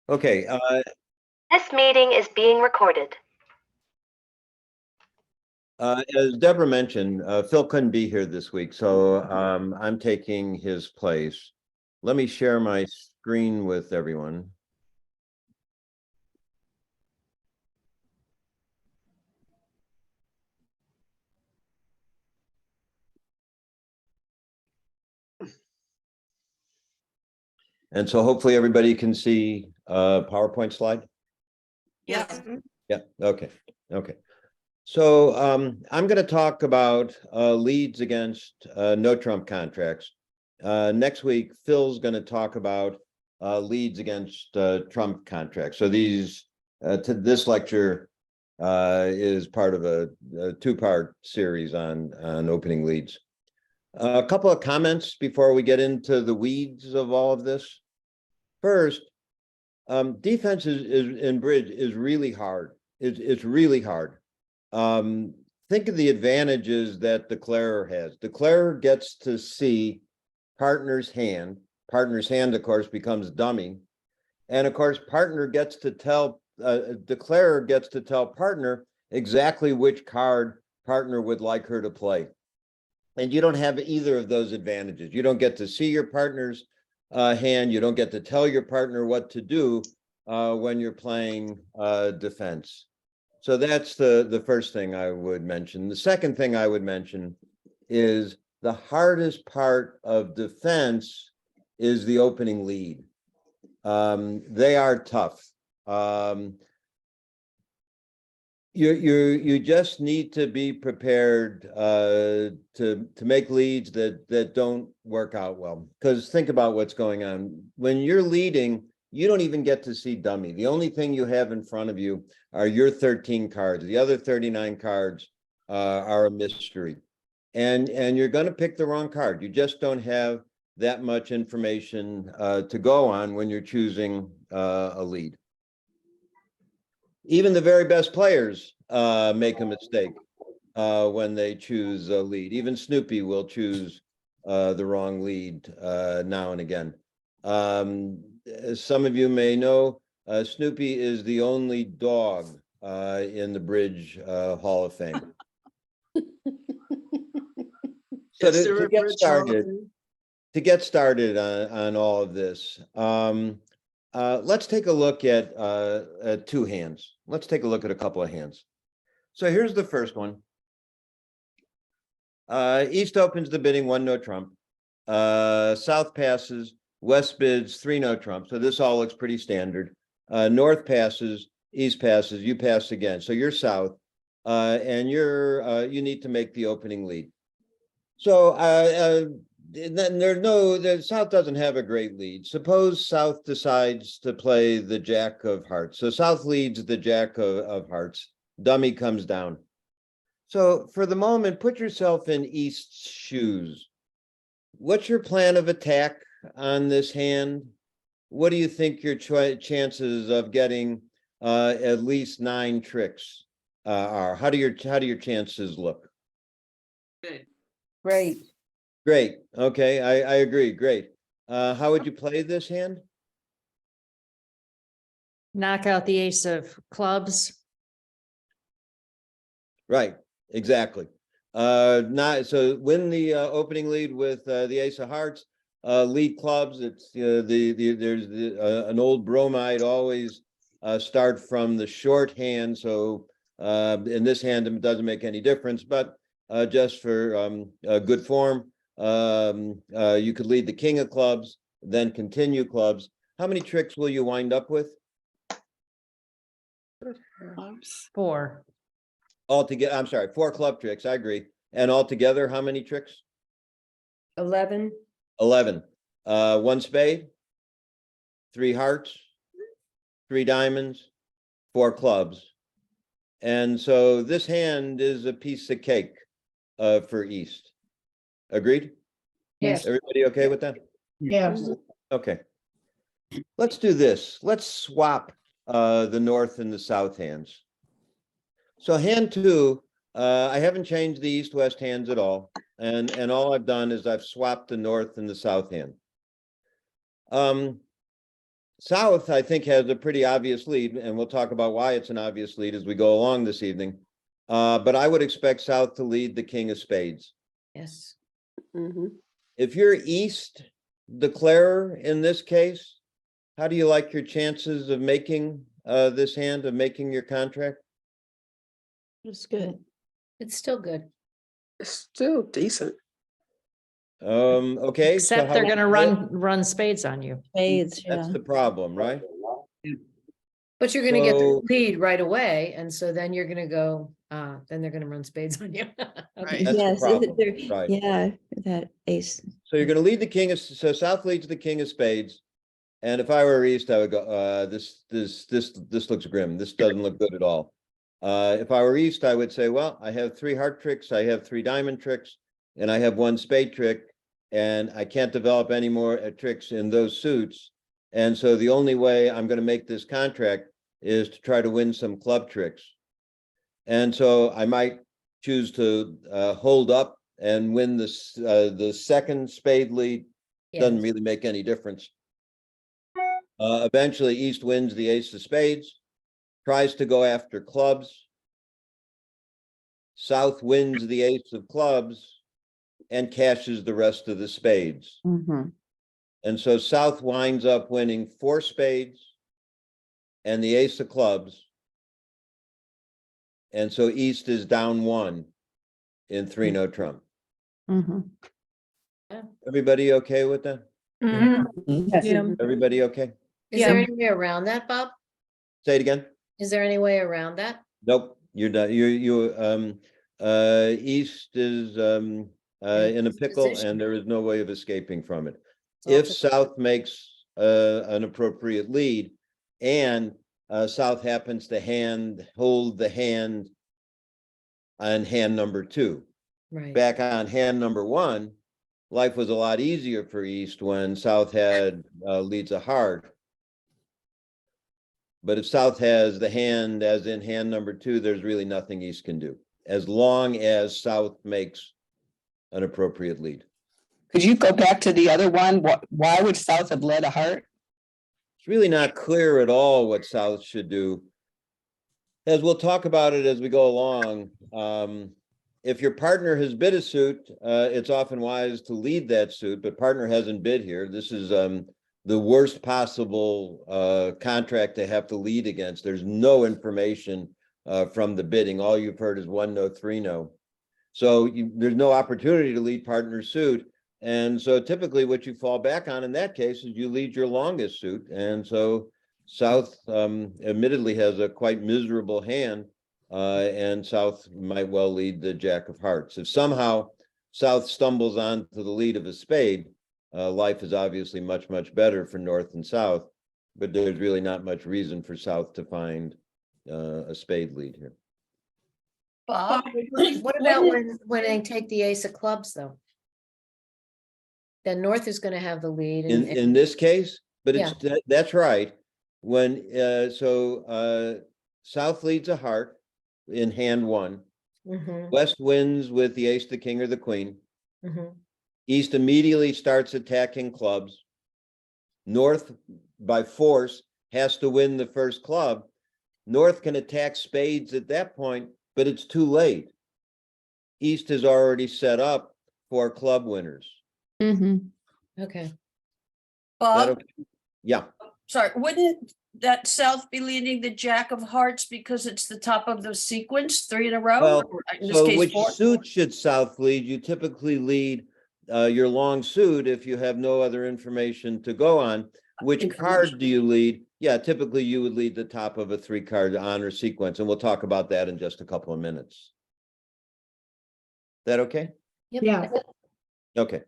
Okay, This meeting is being recorded. as Deborah mentioned, Phil couldn't be here this week, so I'm taking his place. Let me share my screen with everyone. And so hopefully everybody can see a PowerPoint slide. Yeah. Yeah, okay. So I'm going to talk about leads against no Trump contracts. Next week, Phil's going to talk about leads against Trump contracts. So this lecture is part of a two-part series on opening leads. A couple of comments before we get into the weeds of all of this. First, defense in bridge is really hard. It's really hard. Think of the advantages that declarer has. Declarer gets to see partner's hand. Partner's hand, of course, becomes dummy. And of course, declarer gets to tell partner exactly which card partner would like her to play. And you don't have either of those advantages. You don't get to see your partner's hand. You don't get to tell your partner what to do when you're playing defense. So that's the first thing I would mention. The second thing I would mention is the hardest part of defense is the opening lead. They are tough. You just need to be prepared to make leads that don't work out well. Because think about what's going on. When you're leading, you don't even get to see dummy. The only thing you have in front of you are your 13 cards. The other 39 cards are a mystery. And you're going to pick the wrong card. You just don't have that much information to go on when you're choosing a lead. Even the very best players make a mistake when they choose a lead. Even Snoopy will choose the wrong lead now and again. As some of you may know, Snoopy is the only dog in the Bridge Hall of Fame. So to get started on all of this, let's take a look at two hands. Let's take a look at a couple of hands. So here's the first one. East opens the bidding 1 no Trump. South passes, West bids 3 no Trump. So this all looks pretty standard. North passes, East passes, you pass again. So you're South, and you need to make the opening lead. So the South doesn't have a great lead. Suppose South decides to play the Jack of Hearts. So South leads the Jack of Hearts. Dummy comes down. So for the moment, put yourself in East's shoes. What's your plan of attack on this hand? What do you think your chances of getting at least 9 tricks are? How do your chances look? Good. Great. Okay, I agree. Great. How would you play this hand? Knock out the ace of clubs. Right. Exactly. So win the opening lead with the ace of hearts. Lead clubs. It's there's an old bromide always start from the short hand. So in this hand it doesn't make any difference, but just for good form. You could lead the king of clubs, then continue clubs. How many tricks will you wind up with? 4. Altogether, I'm sorry, 4 club tricks. I agree. And altogether, how many tricks? 11. 11. 1 spade, 3 hearts, 3 diamonds, 4 clubs. And so this hand is a piece of cake for East. Agreed? Yes. Everybody okay with that? Yes. Okay. Let's do this. Let's swap the North and the South hands. So hand 2, I haven't changed the East-West hands at all. And all I've done is I've swapped the North and the South hand. South, I think, has a pretty obvious lead, and we'll talk about why it's an obvious lead as we go along this evening. But I would expect South to lead the king of spades. Yes. If you're East declarer in this case, how do you like your chances of making this hand, of making your contract? It's good. It's still good. It's still decent. Okay. so Except how they're long gonna is it? run spades on you. Spades, yeah. That's the problem, right? But you're gonna get the So- lead right away, and so then you're gonna go, then they're gonna run spades on you. Okay. That's the Yes, problem, right. yeah, that ace. So you're gonna lead the king of, so South leads the king of spades. And if I were East, I would go, this looks grim. This doesn't look good at all. If I were East, I would say, well, I have 3 heart tricks, I have 3 diamond tricks, and I have 1 spade trick, and I can't develop any more tricks in those suits. And so the only way I'm gonna make this contract is to try to win some club tricks. And so I might choose to hold up and win this, the second spade lead. Doesn't Yes. really make any difference. Eventually, East wins the ace of spades, tries to go after clubs. South wins the ace of clubs and cashes the rest of the spades. Mhm. And so South winds up winning 4 spades and the ace of clubs. And so East is down 1 in 3 no trump. Mhm. Everybody okay with that? Yes. Yeah. Everybody okay? Is there any way around that, Bob? Say it again. Is there any way around that? Nope, you're done. East is in a pickle position. and there is no way of escaping from it. It's all If to- South makes an appropriate lead and South happens to hold the hand on hand number 2. Right. Back on hand number 1, life was a lot easier for East when South had leads a heart. But if South has the hand as in hand number 2, there's really nothing East can do, as long as South makes an appropriate lead. Could you go back to the other one? Why would South have led a heart? It's really not clear at all what South should do. As we'll talk about it as we go along, if your partner has bid a suit, it's often wise to lead that suit, but partner hasn't bid here. This is the worst possible contract to have to lead against. There's no information from the bidding. All you've heard is 1 no, 3 no. So there's no opportunity to lead partner suit. And so typically what you fall back on in that case is you lead your longest suit. And so South admittedly has a quite miserable hand, and South might well lead the Jack of Hearts. If somehow South stumbles onto the lead of a spade, life is obviously much, much better for North and South, but there's really not much reason for South to find a spade lead here. Bob, what about when they take the ace of clubs, though? Then North is gonna have the lead. In this case, but it's, that's right. When, South leads a heart in hand 1. Mhm, West wins with the ace, the king, or the queen. mhm. East immediately starts attacking clubs. North, by force, has to win the first club. North can attack spades at that point, but it's too late. East is already set up for club winners. Mhm. Okay. Is that Bob, okay? Yeah, sorry, wouldn't that South be leading the Jack of Hearts because it's the top of the sequence, 3 in a row? Well, Or in this so case, which 4? suit should South lead? You typically lead your long suit if you have no other information to go on. Which card do you lead? Yeah, typically you would lead the top of a 3-card honor sequence, and we'll talk about that in just a couple of minutes. That okay? Yep. Yeah. Okay.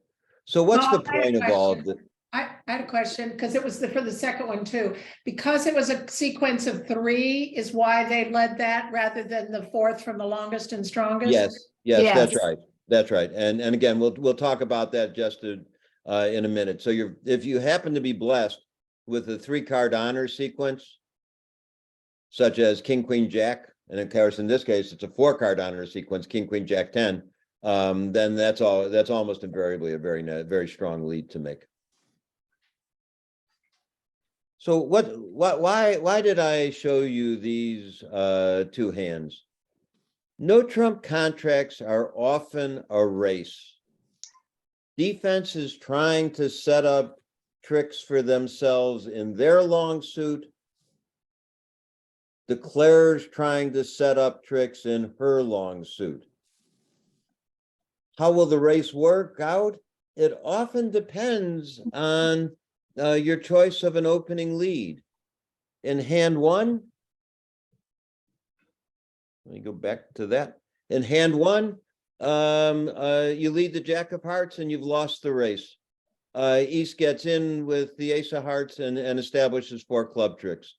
So what's the Bob, I have a point of all of question. this? I had a question, because it was for the second one too. Because it was a sequence of 3 is why they led that rather than the 4th from the longest and strongest? Yes, that's Yes. right. That's right. And again, we'll talk about that just in a minute. So if you happen to be blessed with a 3-card honor sequence, such as King, Queen, Jack, and of course, in this case, it's a 4-card honor sequence, King, Queen, Jack, 10, then that's almost invariably a very strong lead to make. So why did I show you these two hands? No trump contracts are often a race. Defense is trying to set up tricks for themselves in their long suit. Declarer's trying to set up tricks in her long suit. How will the race work out? It often depends on your choice of an opening lead. In hand one, let me go back to that. In hand one, you lead the Jack of Hearts and you've lost the race. East gets in with the Ace of Hearts and establishes 4 club tricks.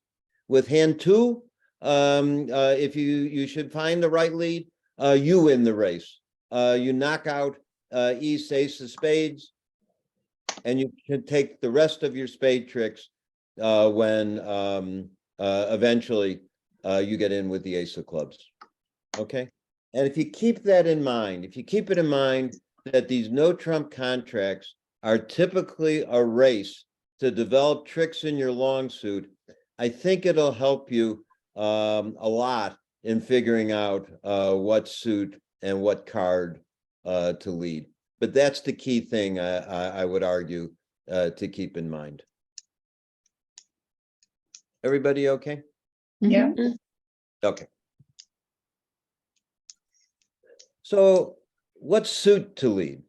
With hand two, if you should find the right lead, you win the race. You knock out East Ace of Spades, and you can take the rest of your spade tricks when eventually you get in with the Ace of Clubs. Okay, and if you keep that in mind, if you keep it in mind that these no trump contracts are typically a race to develop tricks in your long suit, I think it'll help you a lot in figuring out what suit and what card to lead. But that's the key thing I would argue to keep in mind. Everybody okay? Yeah. Okay. So what suit to lead?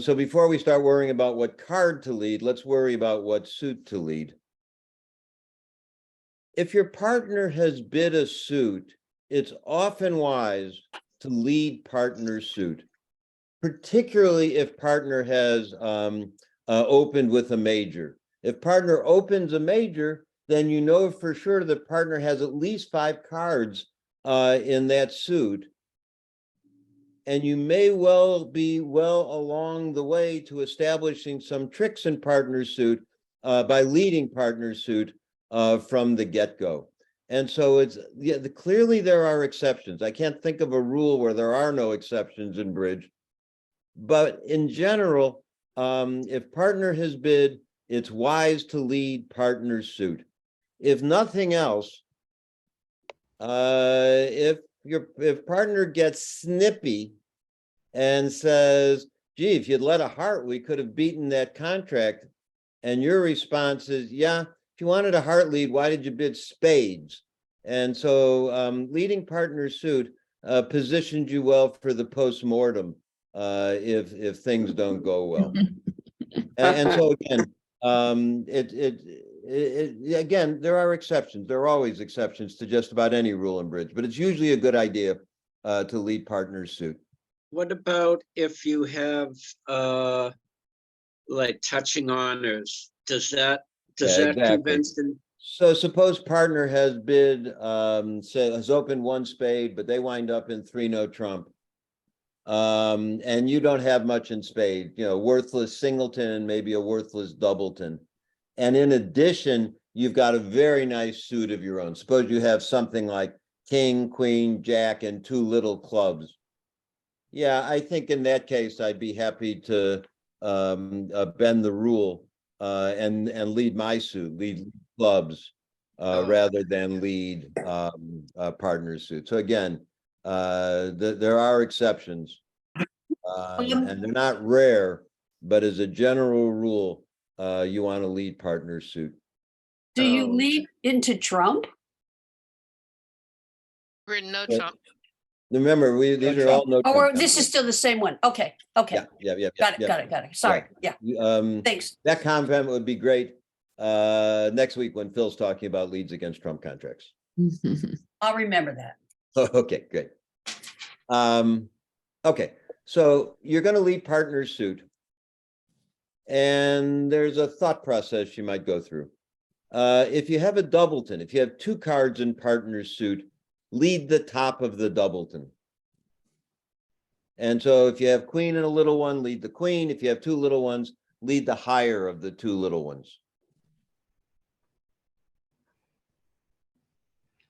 So before we start worrying about what card to lead, let's worry about what suit to lead. If your partner has bid a suit, it's often wise to lead partner suit, particularly if partner has opened with a major. If partner opens a major, then you know for sure that partner has at least 5 cards in that suit. And you may well be well along the way to establishing some tricks in partner suit by leading partner suit from the get-go. And so it's clearly there are exceptions. I can't think of a rule where there are no exceptions in bridge. But in general, if partner has bid, it's wise to lead partner suit. If nothing else, if partner gets snippy and says, gee, if you'd let a heart, we could have beaten that contract. And your response is, yeah, if you wanted a heart lead, why did you bid spades? And so leading partner suit positioned you well for the post-mortem if things don't go well. And so again, again, there are exceptions. There are always exceptions to just about any rule in bridge, but it's usually a good idea to lead partner suit. What about if you have like touching honors? Does that Exactly. convince them? So suppose partner has bid, has opened 1 spade, but they wind up in 3 no trump. And you don't have much in spade, you know, worthless singleton, maybe a worthless doubleton. And in addition, you've got a very nice suit of your own. Suppose you have something like king, queen, jack, and 2 little clubs. Yeah, I think in that case, I'd be happy to bend the rule and lead my suit, lead clubs, rather than lead partner suit. So again, there are exceptions, and they're not rare, but as a general rule, you want to lead partner suit. Do you lead into trump? We're in no Yeah. Trump. Remember, these are all no. Oh, trump this is still the same one. Okay, okay. Yeah. Got it. Sorry, yeah, thanks. That comment would be great next week when Phil's talking about leads against trump contracts. I'll remember that. Okay, great. Okay, so you're going to lead partner suit, and there's a thought process you might go through. If you have a doubleton, if you have 2 cards in partner suit, lead the top of the doubleton. And so if you have queen and a little one, lead the queen. If you have 2 little ones, lead the higher of the 2 little ones.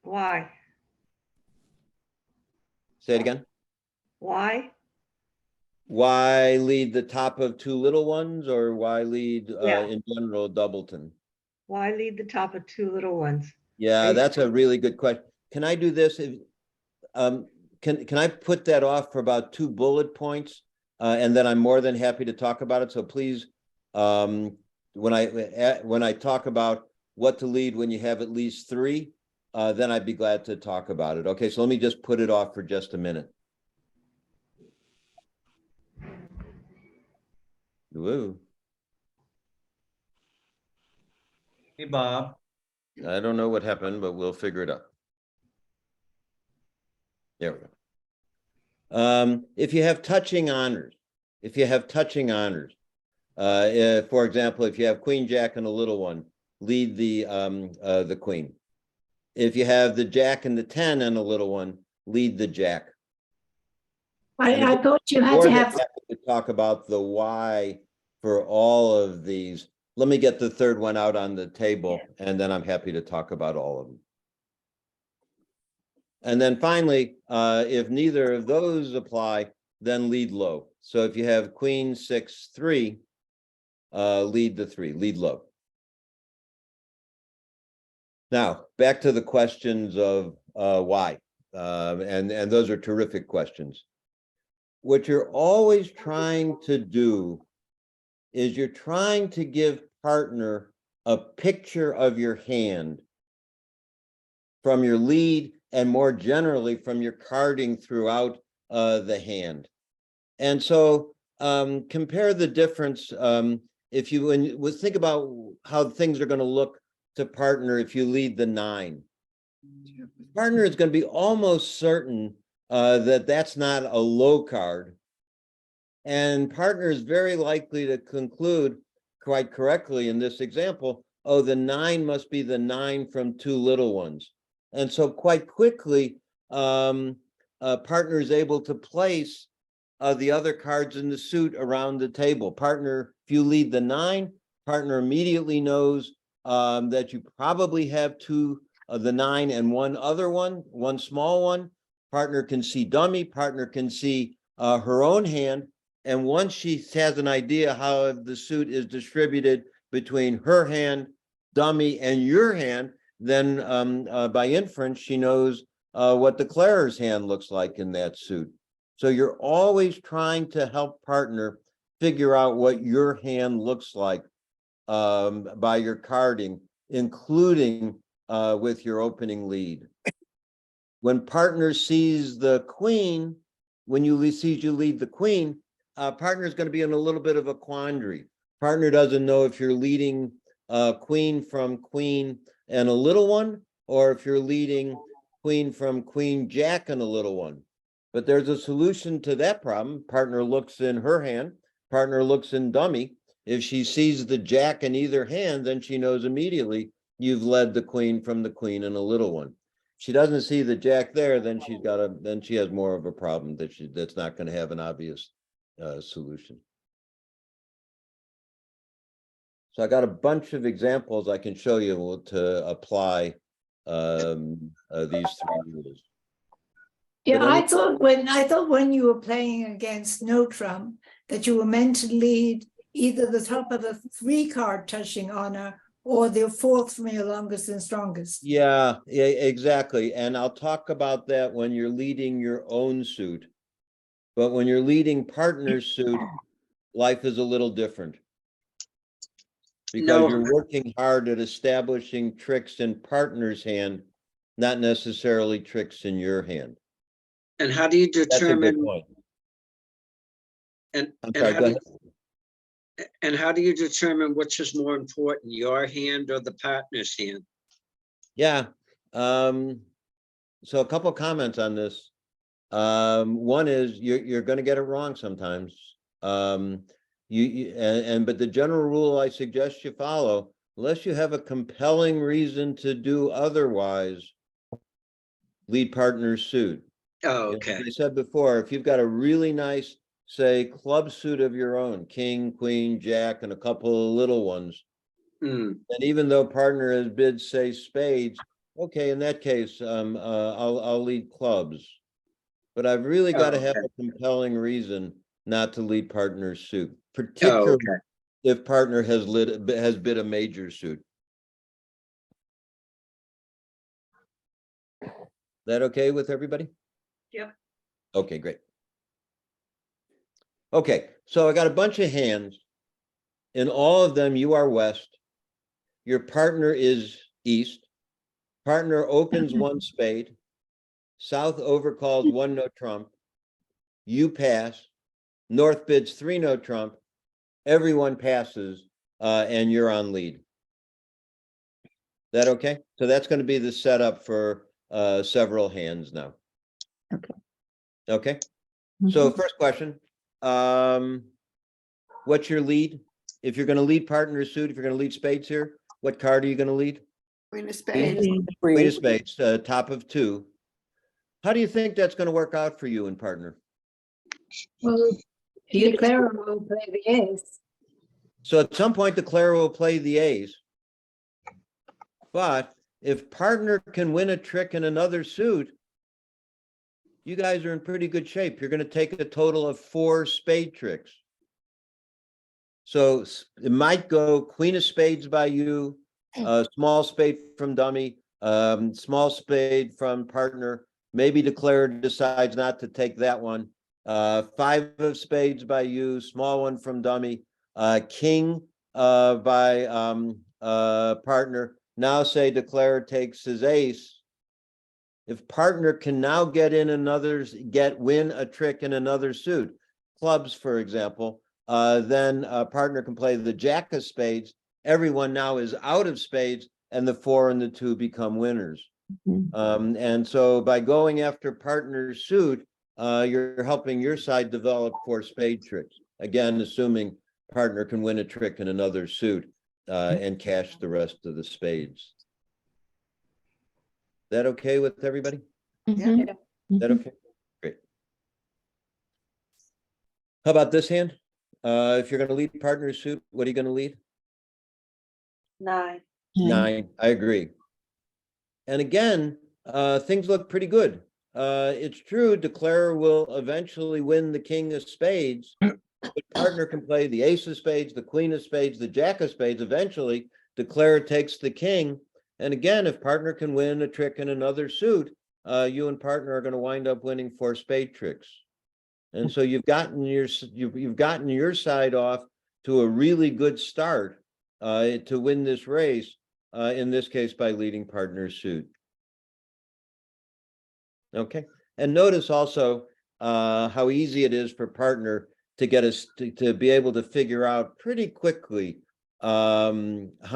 Why? Say it again. Why? Why lead the top of 2 little ones, or why lead Yeah. in general doubleton? Why lead the top of two little ones? Yeah, Right. that's a really good question. Can I do this? Can I put that off for about 2 bullet points? And then I'm more than happy to talk about it. So please, when I talk about what to lead when you have at least 3, then I'd be glad to talk about it. Okay, so let me just put it off for just a minute. Woo. Hey, Bob. I don't know what happened, but we'll figure it out. There we go. If you have touching honors, for example, if you have Queen Jack and a little one, lead the Queen. If you have the Jack and the 10 and a little one, lead the Jack. I thought you had More to than have, happy to talk about the why for all of these. Let me get the third one out on the table, and then I'm happy to talk about all of them. And then finally, if neither of those apply, then lead low. So if you have Queen 6, 3, lead the 3, lead low. Now, back to the questions of why, and those are terrific questions. What you're always trying to do is you're trying to give partner a picture of your hand from your lead and more generally from your carding throughout the hand. And so compare the difference if you think about how things are going to look to partner if you lead the 9. Partner is going to be almost certain that that's not a low card. And partner is very likely to conclude quite correctly in this example, oh, the 9 must be the 9 from 2 little ones. And so quite quickly, partner is able to place the other cards in the suit around the table. Partner, if you lead the 9, partner immediately knows that you probably have 2 of the 9 and 1 other one, 1 small one. Partner can see dummy, partner can see her own hand. And once she has an idea how the suit is distributed between her hand, dummy, and your hand, then by inference, she knows what the declarer's hand looks like in that suit. So you're always trying to help partner figure out what your hand looks like by your carding, including with your opening lead. When partner sees the Queen, when you sees you lead the Queen, partner is going to be in a little bit of a quandary. Partner doesn't know if you're leading Queen from Queen and a little one, or if you're leading Queen from Queen Jack and a little one. But there's a solution to that problem. Partner looks in her hand, partner looks in dummy. If she sees the Jack in either hand, then she knows immediately you've led the Queen from the Queen and a little one. She doesn't see the Jack there, then she has more of a problem that's not going to have an obvious solution. So I got a bunch of examples I can show you to apply these 3 rules. Yeah, But I thought when you were playing against No Trump that you were meant to lead either the top of the 3 card touching honor or the 4th from your longest and strongest. Yeah, exactly. And I'll talk about that when you're leading your own suit. But when you're leading partner's suit, life is a little different. Because No. you're working hard at establishing tricks in partner's hand, not necessarily tricks in your hand. And how do you That's a good determine, point. and, I'm and sorry, how go do ahead. and how do you determine which is more important, your hand or the partner's hand? Yeah. So a couple of comments on this. One is you're going to get it wrong sometimes. But the general rule I suggest you follow, unless you have a compelling reason to do otherwise, lead partner's suit. Oh, You know, okay. as I said before, if you've got a really nice, say, club suit of your own, king, queen, jack, and a couple of little ones, Mm, and even though partner has bid, say, spades, okay, in that case, I'll lead clubs. But I've really got to have okay. a compelling reason not to lead partner's suit, Oh, particularly okay. if partner has bid a major suit. That okay with everybody? Yep. Okay, great. Okay, so I got a bunch of hands. In all of them, you are west. Your partner is east. Partner opens one spade. South overcalls one no trump. You pass. North bids three no trump. Everyone passes, and you're on lead. That okay? So that's going to be the setup for several hands now. Okay. Okay. So first question, what's your lead? If you're going to lead partner suit, if you're going to lead spades here, what card are you going to lead? Queen of Queen spades. Queen of spades, top of two. How do you think that's going to work out for you and partner? Well, declare will play the ace. So at some point, Declare will play the ace. But if partner can win a trick in another suit, you guys are in pretty good shape. You're going to take a total of 4 spade tricks. So it might go queen of spades by you, small spade from dummy, small spade from partner. Maybe Declare decides not to take that one. 5 of spades by you, small one from dummy, king by partner. Now say Declare takes his ace. If partner can now get in win a trick in another suit, clubs, for example, then partner can play the jack of spades. Everyone now is out of spades, and the 4 and the 2 become winners. And so by going after partner's suit, you're helping your side develop 4 spade tricks. Again, assuming partner can win a trick in another suit and cash the rest of the spades. That okay with everybody? Yeah. That okay? Great. How about this hand? If you're going to lead partner's suit, what are you going to lead? 9. 9. I agree. And again, things look pretty good. It's true, Declare will eventually win the king of spades, but partner can play the ace of spades, the queen of spades, the jack of spades. Eventually, Declare takes the king. And again, if partner can win a trick in another suit, you and partner are going to wind up winning 4 spade tricks. And so you've gotten your side off to a really good start to win this race. In this case, by leading partner's suit. Okay, and notice also how easy it is for partner to get us to be able to figure out pretty quickly how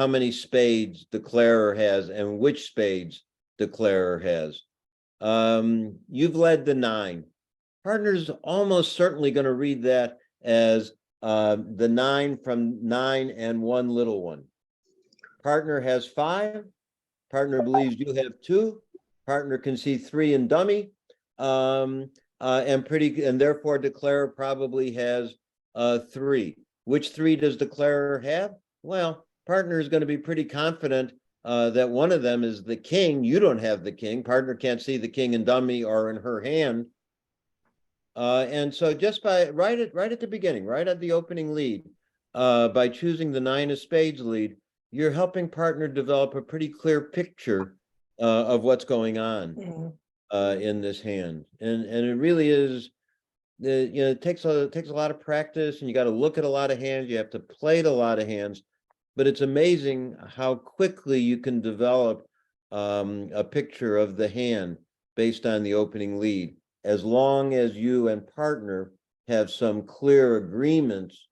many spades Declarer has and which spades Declarer has. You've led the 9. Partner's almost certainly going to read that as the 9 from 9 and 1 little one. Partner has 5. Partner believes you have 2. Partner can see 3 in dummy, and therefore Declarer probably has 3. Which 3 does Declarer have? Well, partner is going to be pretty confident that one of them is the king. You don't have the king. Partner can't see the king in dummy or in her hand. And so just by right at the beginning, right at the opening lead, by choosing the 9 of spades lead, you're helping partner develop a pretty clear picture of what's going on in this hand. And it really is, it takes a lot of practice, and you got to look at a lot of hands. You have to play a lot of hands, but it's amazing how quickly you can develop a picture of the hand based on the opening lead, as long as you and partner have some clear agreements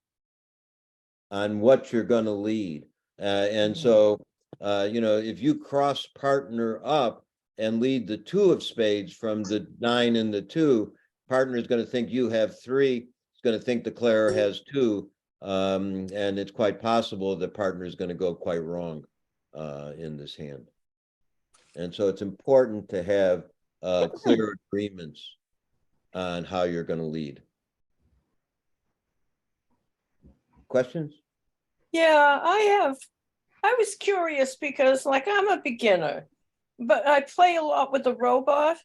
on what you're going to lead. And so, if you cross partner up and lead the 2 of spades from the 9 and the 2, partner is going to think you have 3. It's going to think Declarer has 2. And it's quite possible that partner is going to go quite wrong in this hand. And so it's important to have clear agreements on how you're going to lead. Questions? Yeah, I was curious because like I'm a beginner, but I play a lot with the robot.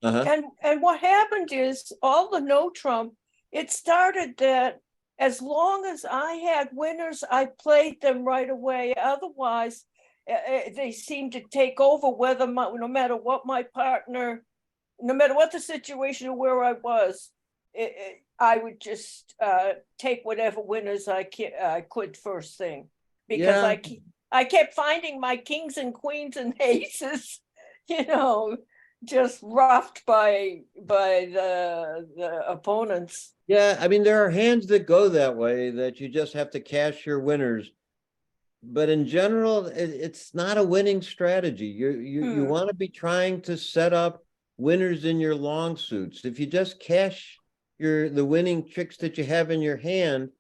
And what happened is all the no trump, it started that as long as I had winners, I played them right away. Otherwise, they seemed to take over no matter what my partner no matter what the situation or where I was, I would just take whatever winners I could first thing. Because Yeah. I kept finding my kings and queens and aces, you know, just roughed by the opponents. Yeah, I mean, there are hands that go that way, that you just have to cash your winners. But in general, it's not a winning strategy. You want to be trying to set up winners in your long suits. If you just cash the winning tricks that you have in your hand,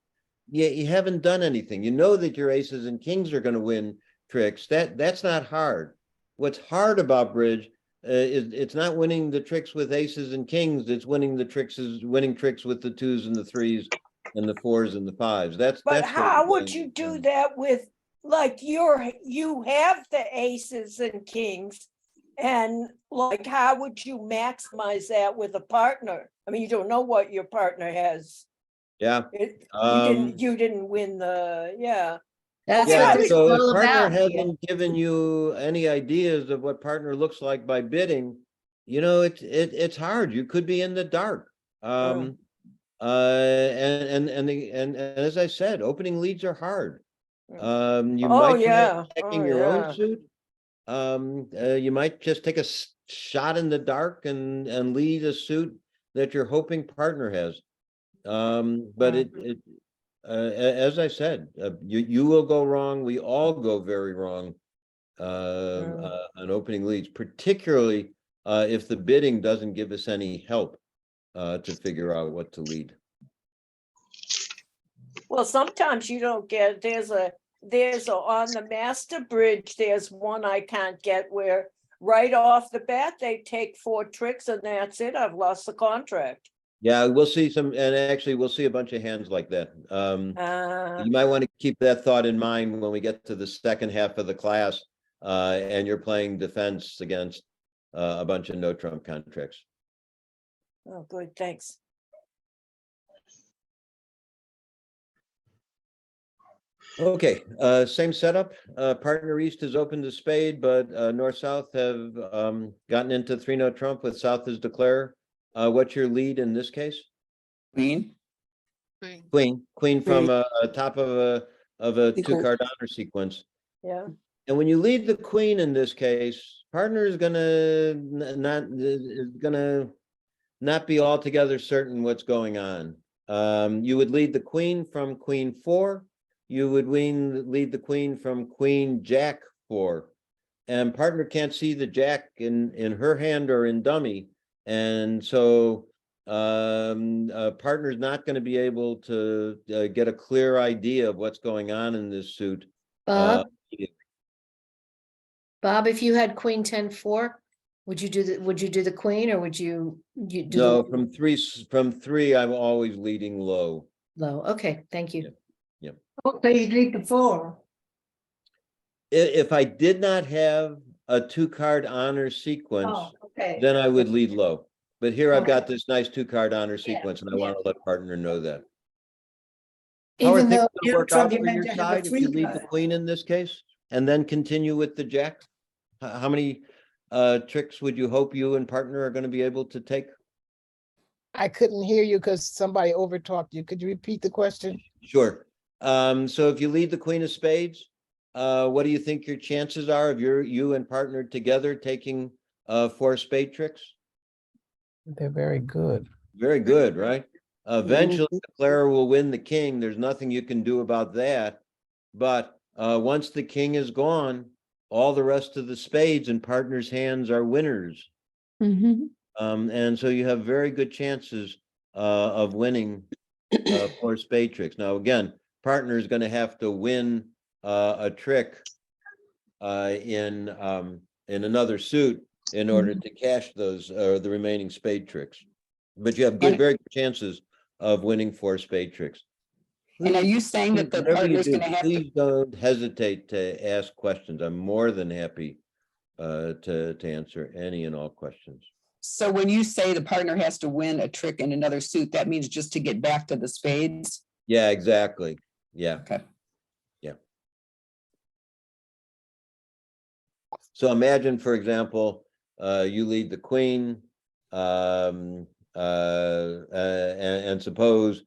you haven't done anything. You know that your aces and kings are going to win tricks. That's not hard. What's hard about bridge is it's not winning the tricks with aces and kings. It's winning tricks with the 2s and the 3s and the 4s and the 5s. But that's how would you do that with, like, you have the aces and kings, and like, how would you maximize that with a partner? I mean, you don't know what your partner has. Yeah. You didn't win the, yeah. That's Yeah, what this is So all if partner about. hasn't given you any ideas of what partner looks like by bidding, you know, it's hard. You could be in the dark. And as I said, opening leads are hard. You might try attacking your own suit. You might just take a shot in the dark and lead a suit that you're hoping partner has. But as I said, you will go wrong. We all go very wrong on opening leads, particularly if the bidding doesn't give us any help to figure out what to lead. Well, sometimes you don't get, there's a on the master bridge, there's one I can't get where right off the bat, they take 4 tricks and that's it. I've lost the contract. Yeah, we'll see and actually we'll see a bunch of hands like that. You might want to keep that thought in mind when we get to the second half of the class and you're playing defense against a bunch of no trump contracts. Oh, good, thanks. Okay, same setup. Partner East has opened the spade, but North South have gotten into 3 no trump with South as declare. What's your lead in this case? Queen. Queen from a top of a 2-card honor sequence. Yeah. And when you lead the queen in this case, partner is gonna not be altogether certain what's going on. You would lead the queen from queen 4. You would lead the queen from queen jack 4, and partner can't see the jack in her hand or in dummy, and so partner's not going to be able to get a clear idea of what's going on in this suit. Bob, if you had queen 10-4, would you do the queen, or would you do No, from three, I'm always leading low. low? Okay, thank you. Okay, you lead the 4. If I did not have a 2-card honor sequence, Okay. then I would lead low. But here I've got Okay. this nice 2-card honor sequence, and I want to let partner know that. How are Even things though gonna work out you're for meant your to have a side if you lead the 3-card. queen in this case, and then continue with the jack? How many tricks would you hope you and partner are going to be able to take? I couldn't hear you because somebody overtalked you. Could you repeat the question? Sure. So if you lead the queen of spades, what do you think your chances are of you and partner together taking 4 spade tricks? They're very good. Very good, right? Eventually, the declarer will win the king. There's nothing you can do about that. But once the king is gone, all the rest of the spades in partner's hands are winners. And so you have very good chances of winning 4 spade tricks. Now, again, partner is going to have to win a trick in another suit in order to cash those the remaining spade tricks. But you have very good chances of winning 4 spade tricks. And are you saying that the Whatever partner you is do, going to have to? please don't hesitate to ask questions. I'm more than happy to answer any and all questions. So when you say the partner has to win a trick in another suit, that means just to get back to the spades? Yeah, exactly. Yeah. Okay. Yeah. So imagine, for example, you lead the queen, and suppose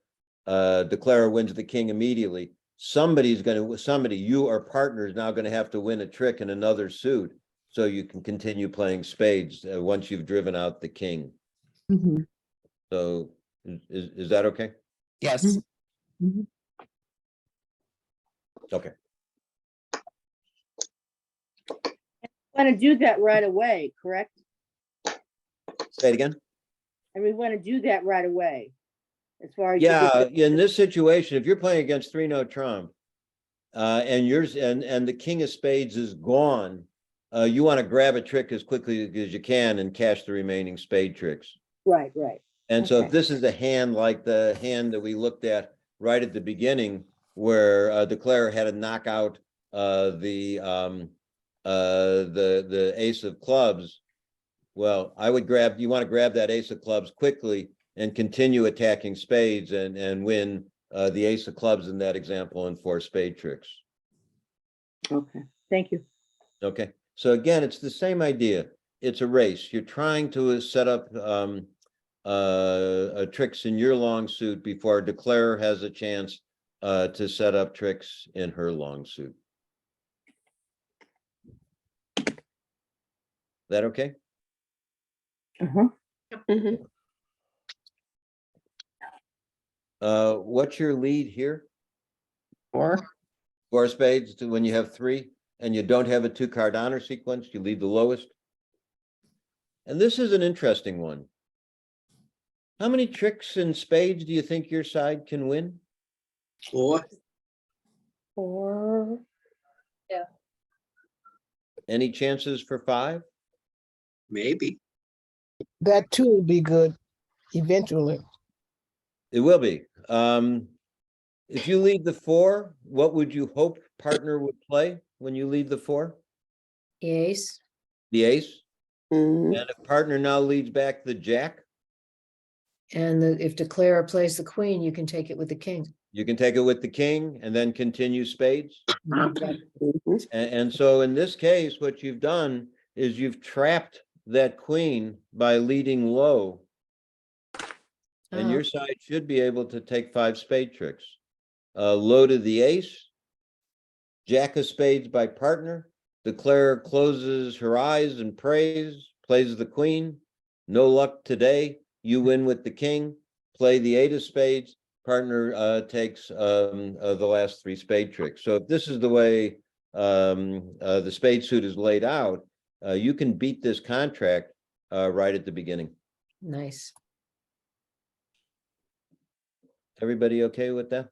declare wins the king immediately, somebody, you or partner, is now going to have to win a trick in another suit so you can continue playing spades once you've driven out the king. So is that okay? Yes. Okay. Want to do that right away, correct? Say it again. And we want to do that right away. As far as. Yeah, in this situation, if you're playing against 3-note trump, and yours and the king of spades is gone, you want to grab a trick as quickly as you can and cash the remaining spade tricks. Right, right. And so if Okay. this is a hand like the hand that we looked at right at the beginning, where declare had to knock out the ace of clubs, well, I would you want to grab that ace of clubs quickly and continue attacking spades and win the ace of clubs in that example and 4 spade tricks. Okay, thank you. Okay, so again, it's the same idea. It's a race. You're trying to set up tricks in your long suit before declare has a chance to set up tricks in her long suit. That okay? What's your lead here? 4. 4 spades when you have 3 and you don't have a 2-card honor sequence, you lead the lowest. And this is an interesting one. How many tricks in spades do you think your side can win? 4. 4. Any chances for 5? Maybe. That too will be good eventually. It will be. If you lead the 4, what would you hope partner would play when you lead the 4? The ace. The ace? And if partner now leads back the jack, And if declare plays the queen, you can take it with the king. you can take it with the king and then continue spades. And so in this case, what you've done is you've trapped that queen by leading low. And your side should be able to take 5 spade tricks. Low to the ace, jack of spades by partner, declare closes her eyes and prays, plays the queen. No luck today. You win with the king, play the 8 of spades, partner takes the last 3 spade tricks. So if this is the way the spade suit is laid out, you can beat this contract right at the beginning. Nice. Everybody okay with that?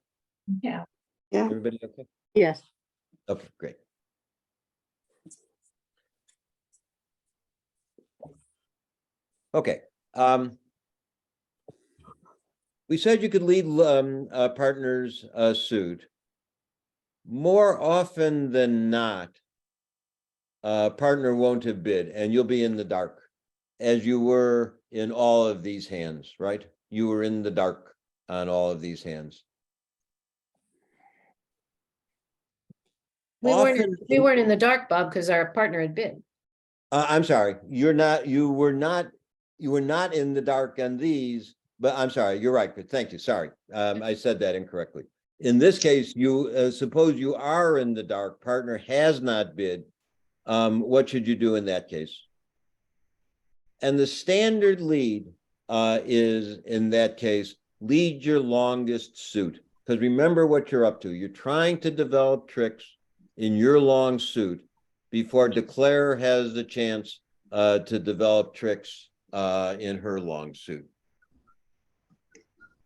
Yeah. Everybody okay? Yes. Okay, great. Okay. We said you could lead partners suit. More often than not, partner won't have bid and you'll be in the dark, as you were in all of these hands, right? You were in the dark on all of these hands. We weren't in the dark, Bob, because our partner had bid. I'm sorry, you were not in the dark on these, but I'm sorry, you're right, good, thank you, sorry. I said that incorrectly. In this case, you suppose you are in the dark, partner has not bid. What should you do in that case? And the standard lead is, in that case, lead your longest suit. Because remember what you're up to. You're trying to develop tricks in your long suit before declare has the chance to develop tricks in her long suit.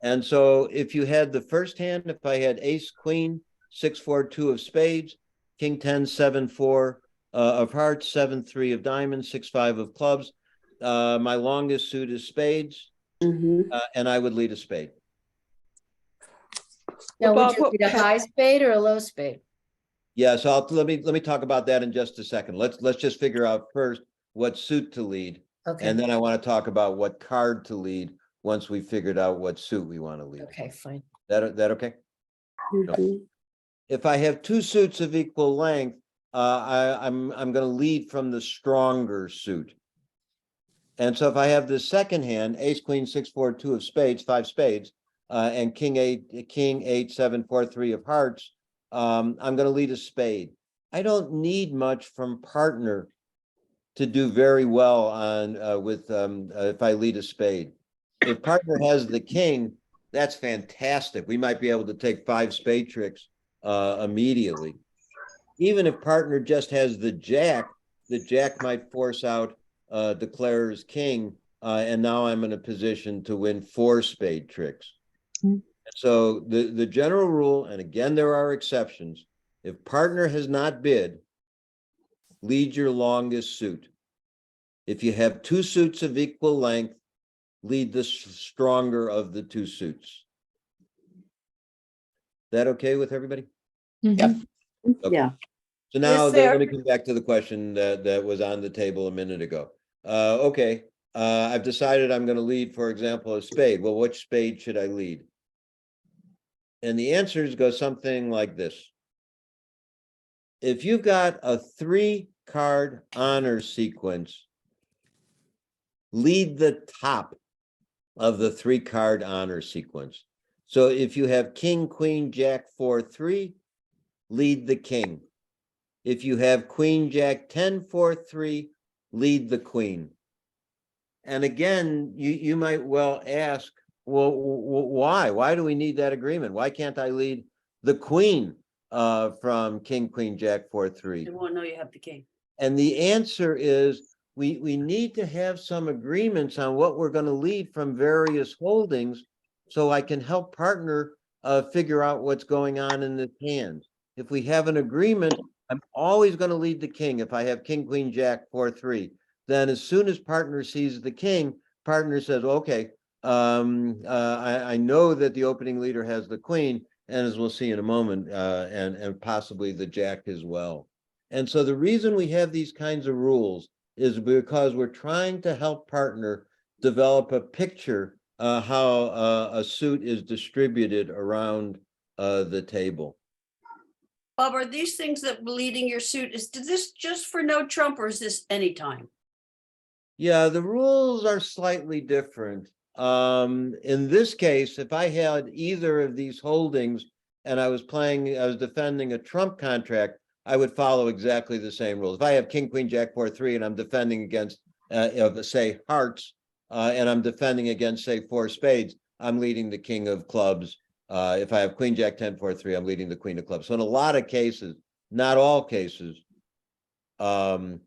And so if you had the first hand, if I had ace, queen, 6-4, 2 of spades, king 10, 7-4 of hearts, 7-3 of diamonds, 6-5 of clubs, my longest suit is spades, and I would lead a spade. Now, would Bob, you lead a high spade or a low spade? Yeah, so let me talk about that in just a second. Let's just figure out first what suit to lead, Okay. and then I want to talk about what card to lead once we figured out what suit we want to lead. Okay, fine. That okay? No. If I have 2 suits of equal length, I'm going to lead from the stronger suit. And so if I have the second hand, ace, queen, 6, 4, 2 of spades, 5 spades, and king, 8, 7, 4, 3 of hearts, I'm going to lead a spade. I don't need much from partner to do very well on if I lead a spade. If partner has the king, that's fantastic. We might be able to take 5 spade tricks immediately. Even if partner just has the jack might force out declarer's king, and now I'm in a position to win 4 spade tricks. So the general rule, and again, there are exceptions, if partner has not bid, lead your longest suit. If you have 2 suits of equal length, lead the stronger of the 2 suits. That okay with everybody? Yep. Okay. Yeah. So now Is there- let me come back to the question that was on the table a minute ago. Okay, I've decided I'm going to lead, for example, a spade. Well, which spade should I lead? And the answers go something like this. If you've got a 3-card honor sequence, lead the top of the 3-card honor sequence. So if you have king, queen, jack, 4, 3, lead the king. If you have queen, jack, 10, 4, 3, lead the queen. And again, you might well ask, well, why? Why do we need that agreement? Why can't I lead the queen from king, queen, jack, 4, 3? They won't know you have the king. And the answer is we need to have some agreements on what we're going to lead from various holdings so I can help partner figure out what's going on in the hand. If we have an agreement, I'm always going to lead the king. If I have king, queen, jack, 4, 3, then as soon as partner sees the king, partner says, okay, I know that the opening leader has the queen, and as we'll see in a moment, and possibly the jack as well. And so the reason we have these kinds of rules is because we're trying to help partner develop a picture how a suit is distributed around the table. Bob, are these things that leading your suit, is this just for no trump, or is this anytime? Yeah, the rules are slightly different. In this case, if I had either of these holdings and I was defending a trump contract, I would follow exactly the same rules. If I have king, queen, jack, 4, 3, and I'm defending against, say, hearts, and I'm defending against, say, 4 spades, I'm leading the king of clubs. If I have queen, jack, 10, 4, 3, I'm leading the queen of clubs. So in a lot of cases, not all cases, I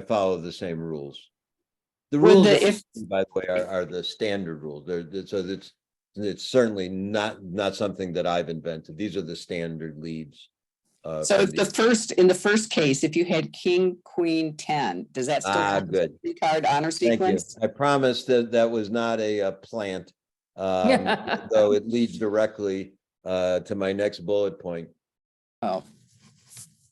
follow the same rules. The rules, by the way, are the standard rules. So it's certainly not something that I've invented. These are the standard leads. So if in the first case, if you had king, queen, 10, does that still count as a good 3-card honor sequence? I promise that was not a plant, though it leads directly to my next bullet point. Oh.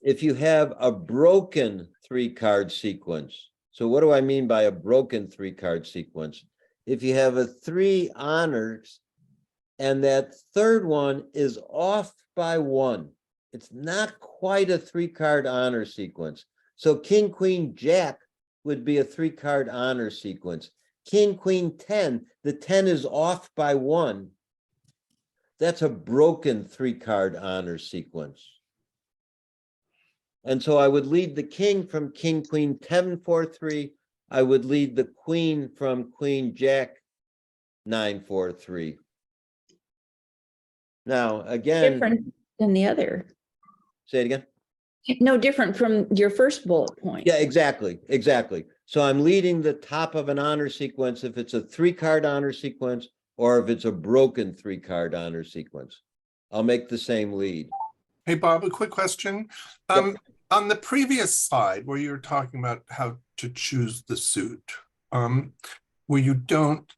If you have a broken 3-card sequence, so what do I mean by a broken 3-card sequence? If you have a 3 honors and that third one is off by 1, it's not quite a 3-card honor sequence. So king, queen, jack would be a 3-card honor sequence. King, queen, 10, the 10 is off by 1. That's a broken 3-card honor sequence. And so I would lead the king from king, queen, 10, 4, 3. I would lead the queen from queen, jack, 9, 4, 3. Now, again, Different than the other. Say it again. No different from your first bullet point. Yeah, exactly. So I'm leading the top of an honor sequence if it's a 3-card honor sequence or if it's a broken 3-card honor sequence. I'll make the same lead. Hey, Bob, a quick question. On the previous slide where you were talking about how to choose the suit, where you don't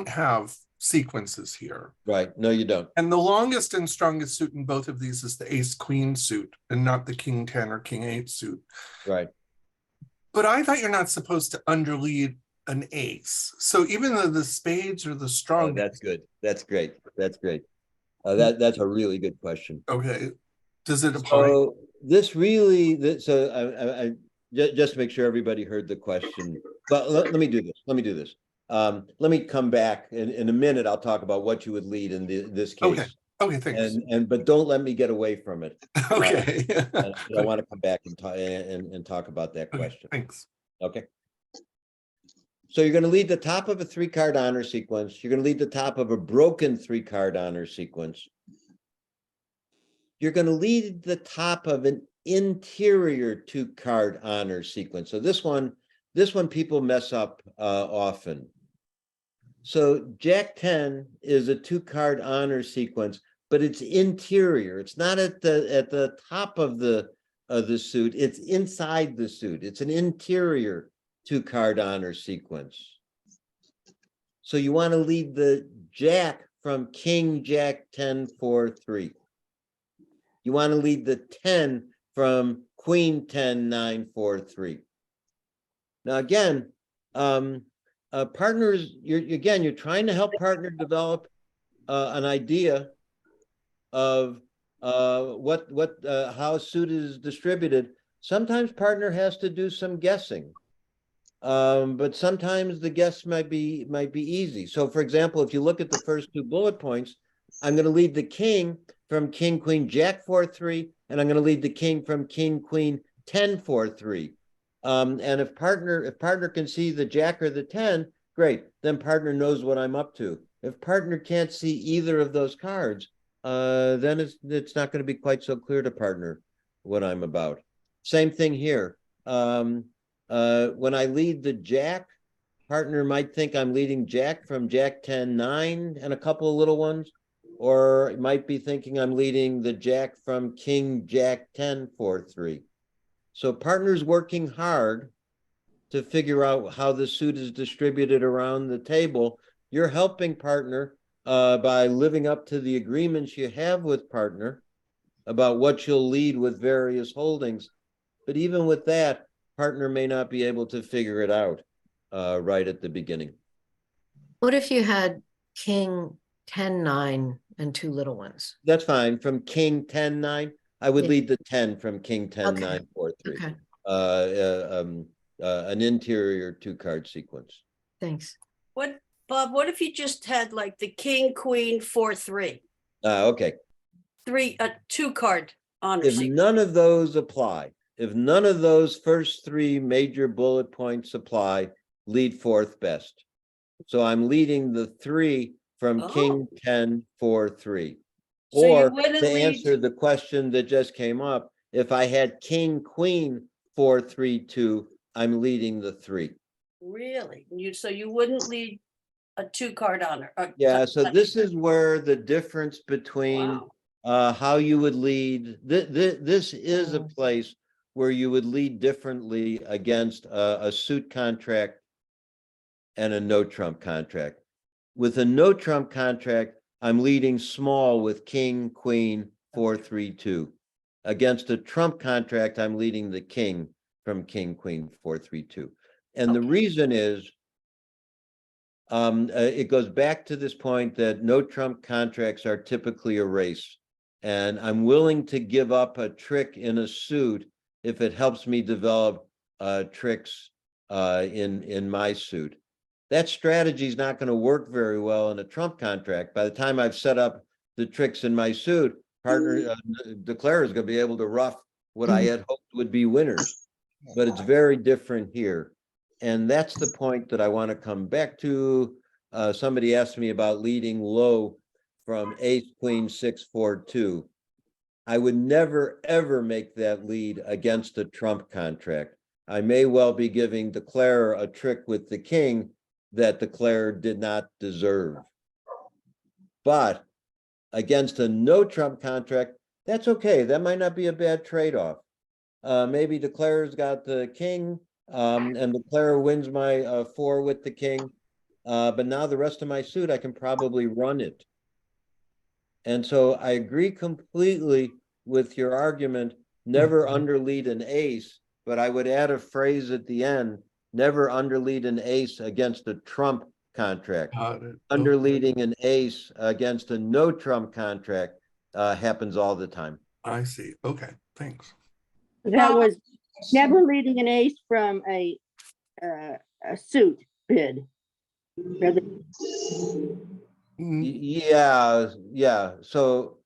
have sequences here. Right. No, you don't. And the longest and strongest suit in both of these is the ace queen suit and not the king 10 or king 8 suit. Right. But I thought you're not supposed to underlead an ace. So even though the spades are the strongest. Oh, that's good. That's great. That's great. That's a really good question. Okay. Does it apply? So this really, I just to make sure everybody heard the question But let me do this. Let me do this. Let me come back in a minute. I'll talk about what you would lead in this case. Okay, okay, thanks. But don't let me get away from it. Okay. I want to come back and talk about that Okay, question. thanks. Okay. So you're going to lead the top of a 3-card honor sequence. You're going to lead the top of a broken 3-card honor sequence. You're going to lead the top of an interior 2-card honor sequence. So this one people mess up often. So Jack 10 is a 2-card honor sequence, but it's interior. It's not at the top of the suit. It's inside the suit. It's an interior 2-card honor sequence. So you want to lead the Jack from King Jack 10 4 3. You want to lead the 10 from Queen 10 9 4 3. Now again, partners, you're trying to help partner develop an idea of how a suit is distributed. Sometimes partner has to do some guessing, but sometimes the guess might be easy. So, for example, if you look at the first 2 bullet points, I'm going to lead the king from King Queen Jack 4 3, and I'm going to lead the king from King Queen 10 4 3. And if partner can see the Jack or the 10, great. Then partner knows what I'm up to. If partner can't see either of those cards, then it's not going to be quite so clear to partner what I'm about. Same thing here. When I lead the Jack, partner might think I'm leading Jack from Jack 10 9 and a couple of little ones, or it might be thinking I'm leading the Jack from King Jack 10 4 3. So partner's working hard to figure out how the suit is distributed around the table. You're helping partner by living up to the agreements you have with partner about what you'll lead with various holdings. But even with that, partner may not be able to figure it out right at the beginning. What if you had King 10 9 and 2 little ones? That's fine. From King 10 9, I would Yeah. lead the 10 from King 10 Okay. 9 4 3. Okay, An interior 2-card sequence. thanks. What, Bob, what if you just had like the king, queen, 4 3, Okay. 2-card honor If sequence? none of those apply, if none of those first 3 major bullet points apply, lead 4th best. So I'm leading the 3 from King 10 4 3. So you Or wouldn't to lead- answer the question that just came up, if I had King Queen 4 3 2, I'm leading the 3. Really? So you wouldn't lead a 2-card honor? Yeah, so this is where the difference between Wow. how you would lead, this is a place where you would lead differently against a suit contract and a no trump contract. With a no trump contract, I'm leading small with King, Queen, 4 3 2. Against a trump contract, I'm leading the king from King, Queen, 4 3 2. And the reason is, it goes back to this point that no trump contracts are typically a race. And I'm willing to give up a trick in a suit if it helps me develop tricks in my suit. That strategy is not going to work very well in a trump contract. By the time I've set up the tricks in my suit, partner declarer is going to be able to rough what I had hoped would be winners. But it's very different here. And that's the point that I want to come back to. Somebody asked me about leading low from ace, queen, 6 4 2. I would never, ever make that lead against a trump contract. I may well be giving declarer a trick with the king that declarer did not deserve. But against a no trump contract, that's okay. That might not be a bad trade-off. Maybe declarer's got the king, and declarer wins my 4 with the king. But now the rest of my suit, I can probably run it. And so I agree completely with your argument, never underlead an ace, but I would add a phrase at the end, never underlead an ace against a trump contract. Underleading an ace against a no trump contract happens all the time. I see. Okay, thanks. That was never leading an ace from a suit bid. Rather, Yeah. So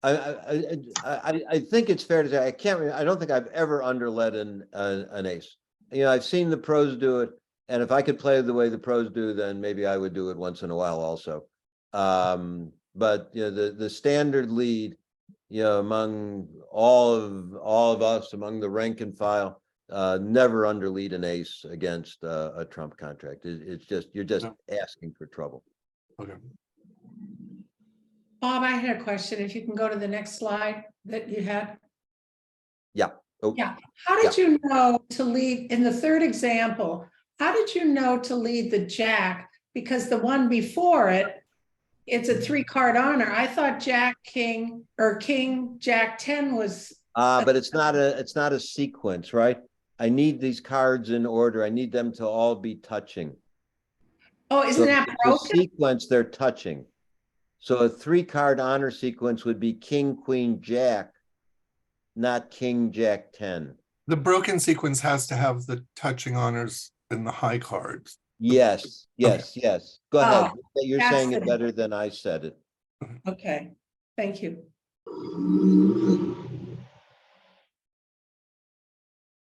I think it's fair to say, I don't think I've ever underlet an ace. I've seen the pros do it, and if I could play the way the pros do, then maybe I would do it once in a while also. But the standard lead, among all of us, among the rank and file, never underlead an ace against a trump contract. It's just, you're just asking for trouble. Okay. Bob, I had a question. If you can go to the next slide that you had. Yeah. Oh, Yeah. How did you know to lead in the third example? How did you know to lead the jack? Because the one before it, it's a 3-card honor. I thought Jack, King, or King, Jack 10 was. but it's not a sequence, right? I need these cards in order. I need them to all be touching. Oh, isn't that The broken? sequence they're touching. So a 3-card honor sequence would be King, Queen, Jack, not King, Jack 10. The broken sequence has to have the touching honors in the high cards. Yes. Go ahead. You're that's saying it the- better than I said it. Okay, thank you.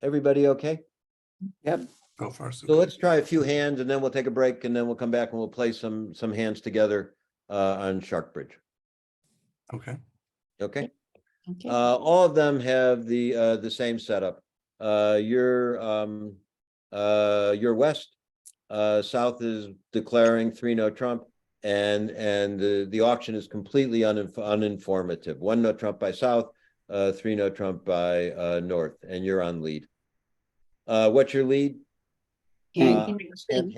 Everybody okay? Yep. Go far. So let's try a few hands and then we'll take a break and then we'll come back and we'll play some hands together on Shark Bridge. Okay. Okay. Okay. All of them have the same setup. Your west, south is declaring 3 no trump, and the auction is completely uninformative. 1 no trump by south, 3 no trump by north, and you're on lead. What's your lead? Hand 7.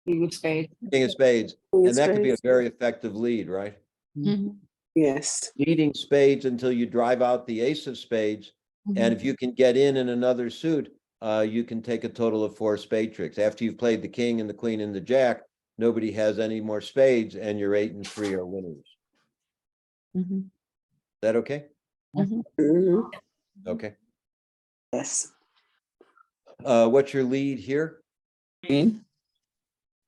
King of spades. King of spades, and that could be a very effective lead, right? Mhm. Yes. Leading spades until you drive out the ace of spades, and if you can get in another suit, you can take a total of 4 spade tricks. After you've played the king and the queen and the jack, nobody has any more spades, and your 8 and 3 are winners. Mhm. Is that okay? Mhm. Okay. Yes. What's your lead here? Queen.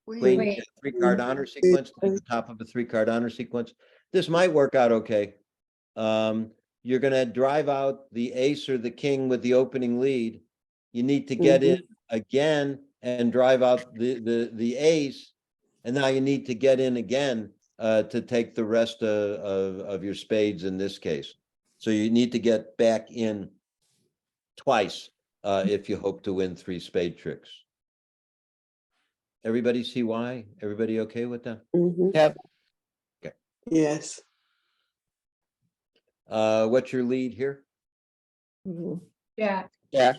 Queen, Queen. 3-card honor sequence, to the top of a 3-card honor sequence. This might work out okay. You're gonna drive out the ace or the king with the opening lead. You need to get in again and drive out the ace, and now you need to get in again to take the rest of your spades in this case. So you need to get back in twice if you hope to win 3 spade tricks. Everybody see why? Everybody okay with that? Yep. Okay. Yes. What's your lead here? Yeah. Yeah.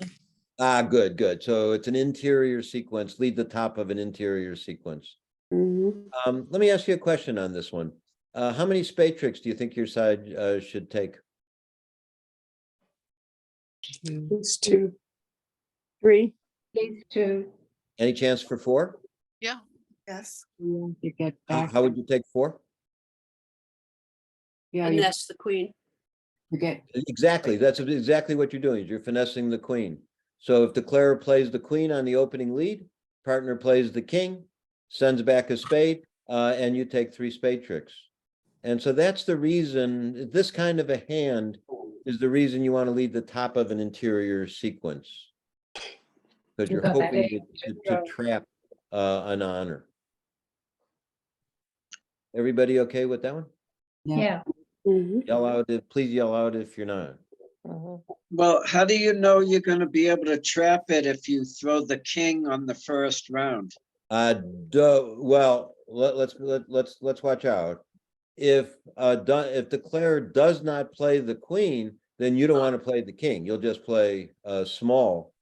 Good. So it's an interior sequence, lead the top of an interior sequence. Let me ask you a question on this one. How many spade tricks do you think your side should take? it's 2. 3. These 2. Any chance for 4? Yes. You get How would you take 4? Yeah. And that's the queen. You get. Exactly. That's exactly what you're doing. You're finessing the queen. So if declarer plays the queen on the opening lead, partner plays the king, sends back a spade, and you take 3 spade tricks. And so that's the reason, this kind of a hand is the reason you want to lead the top of an interior sequence. Because you're got that hoping eight. to trap an honor. Everybody okay with that one? Yeah. Yell out, please yell out if you're not. Well, how do you know you're gonna be able to trap it if you throw the king on the first round? Well, let's watch out. If declarer does not play the queen, then you don't want to play the king. You'll just play small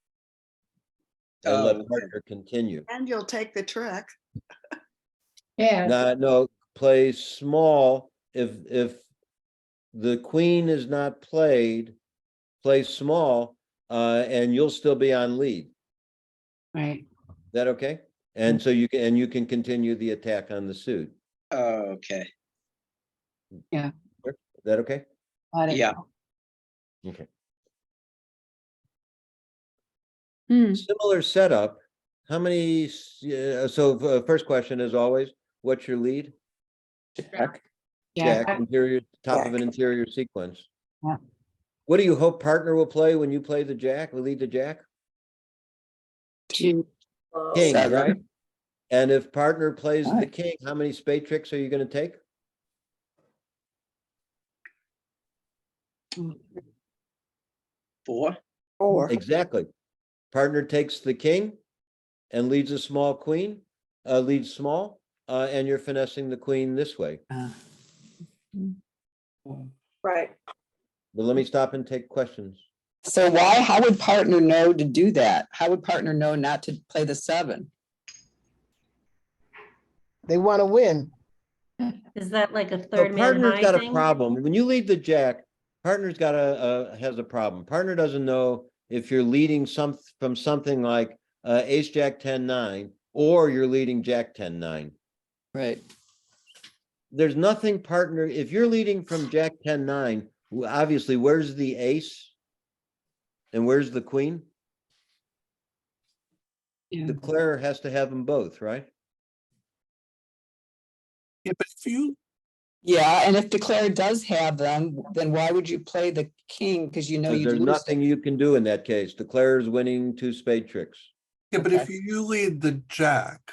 and let partner continue. And you'll take the trick. Yeah. No, play small. If the queen is not played, play small, and you'll still be on lead. Right. Is that okay? And so you can continue the attack on the suit. Oh, okay. Yeah. Is that okay? Yeah. Okay. Hmm. Similar setup. How many, first question as always, what's your lead? Jack. Jack, interior, top of an interior sequence. Yeah. What do you hope partner will play when you play the jack, will lead the jack? Two. King, Seven. right? And if partner plays the Right. king, how many spade tricks are you gonna take? 4. Exactly. Partner takes the king and leads a small queen, leads small, and you're finessing the queen this way. Right. But let me stop and take questions. So how would partner know to do that? How would partner know not to play the 7? They want to win. Is that like a So third man partner's high got a thing? problem. When you lead the jack, partner's got has a problem. Partner doesn't know if you're leading from something like ace, jack, 10, 9, or you're leading jack, 10, 9. Right. There's nothing partner, if you're leading from jack, 10, 9, obviously, where's the ace? And where's the queen? Yeah. Declarer has to have them both, right? Yeah, but if you, Yeah, and if declare does have them, then why would you play the king? Because you know Because you'd there's lose. nothing you can do in that case. Declarer's winning 2 spade tricks. yeah, but Okay. if you lead the jack,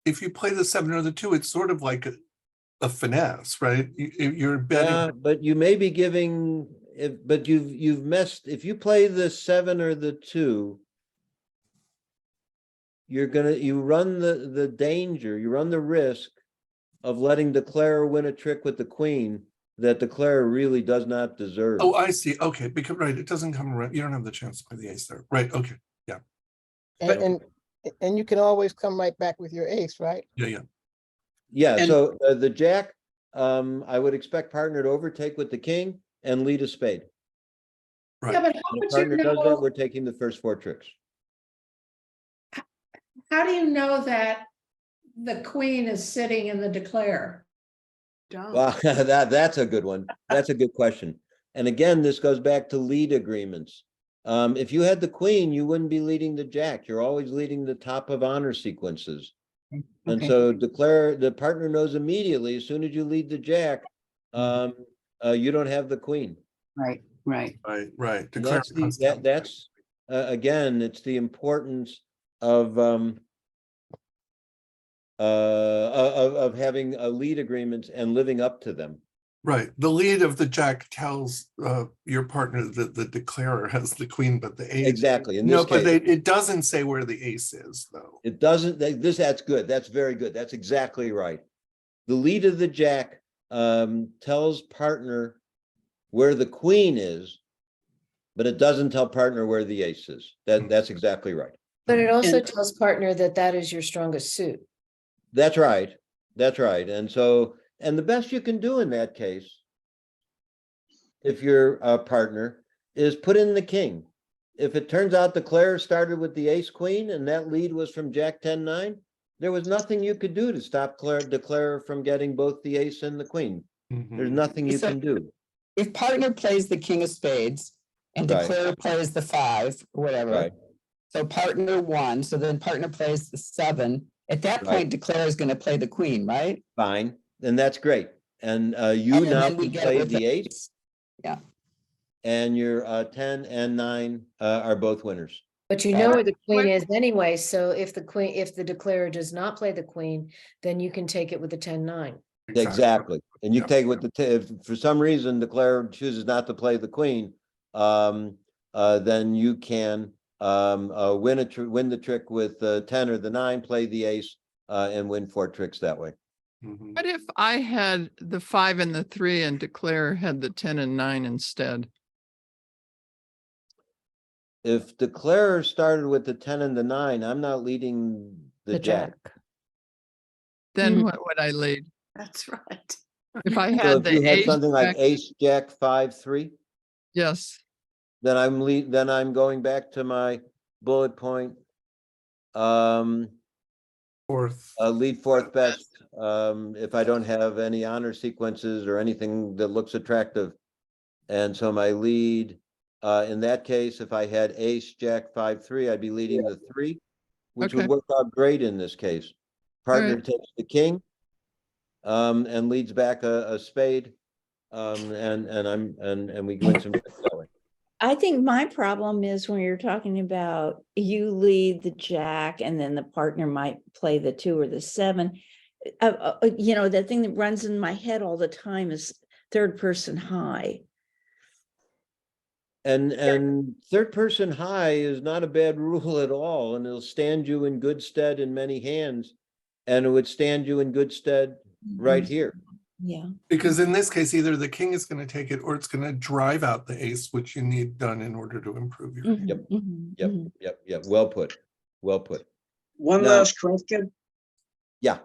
if you play the 7 or the 2, it's sort of like a finesse, right? You're betting. Yeah, but you may be giving, but you've messed, if you play the 7 or the 2, you run the danger, you run the risk of letting declarer win a trick with the queen that declarer really does not deserve. Oh, I see. Okay, because right, it doesn't come around. You don't have the chance to play the ace there. Right. Okay. Yeah. And you can always come right back with your ace, right? Yeah. Yeah. Yeah, And- so the jack, I would expect partner to overtake with the king and lead a spade. Right. Yeah, but how And if would partner you does that, know, we're taking the first 4 tricks. how do you know that the queen is sitting in the declare? Wow, that's a good one. That's a good question. And again, this goes back to lead agreements. If you had the queen, you wouldn't be leading the jack. You're always leading the top of honor sequences. And Okay. so the partner knows immediately, as soon as you lead the jack, you don't have the queen. Right, right. Right. And that's again, it's the importance of having a lead agreements and living up to them. Right. The lead of the jack tells your partner that the declarer has the queen, but the ace. Exactly. In No, this but case, it doesn't say where the ace is, though. it doesn't. That's good. That's very good. That's exactly right. The lead of the jack tells partner where the queen is, but it doesn't tell partner where the ace is. That's exactly right. But it also And- tells partner that that is your strongest suit. That's right. That's right. And so, and the best you can do in that case, if you're a partner, is put in the king. If it turns out declare started with the ace queen and that lead was from jack 10, 9, there was nothing you could do to stop declare from getting both the ace and the queen. There's nothing you So- can do. If partner plays the king of spades and Right. declare plays the 5 or whatever. Right. So partner won, so then partner plays the 7. At that Right. point, declare is going to play the queen, right? Fine. And that's great. And you And now then we can get it play with the ace. Yeah. And your 10 and 9 are both winners. But you know where the queen is anyway, so if the declarer does not play the queen, then you can take it with the 10-9. Exactly. And you Yeah. take with if for some reason declare chooses not to play the queen, then you can win the trick with the 10 or the 9, play the ace, and win 4 tricks that way. Mhm. What if I had the 5 and the 3 and declare had the 10 and 9 instead? If declarer started with the 10 and the 9, I'm not leading the jack. Then Hmm. what would I lead? That's right. If I So had if the you had ace, something like jack- ace, jack, 5, 3, yes, then I'm going back to my bullet point. Fourth. Lead 4th best, if I don't have any honor sequences or anything that looks attractive. And so my lead In that case, if I had ace, jack, 5-3, I'd be leading the 3, which would Okay. work out great in this case. Partner takes the king, and leads back a spade, and we win some tricks that way. I think my problem is when you're talking about you lead the jack and then the partner might play the 2 or the 7. You know, the thing that runs in my head all the time is third person high. And third person high is not a bad rule at all, and it'll stand you in good stead in many hands, and it would stand you in good stead right here. Yeah. Because in this case, either the king is going to take it or it's going to drive out the ace, which you need done in order to improve your. Yep. Well put. Well put. One Now- last question. Yeah.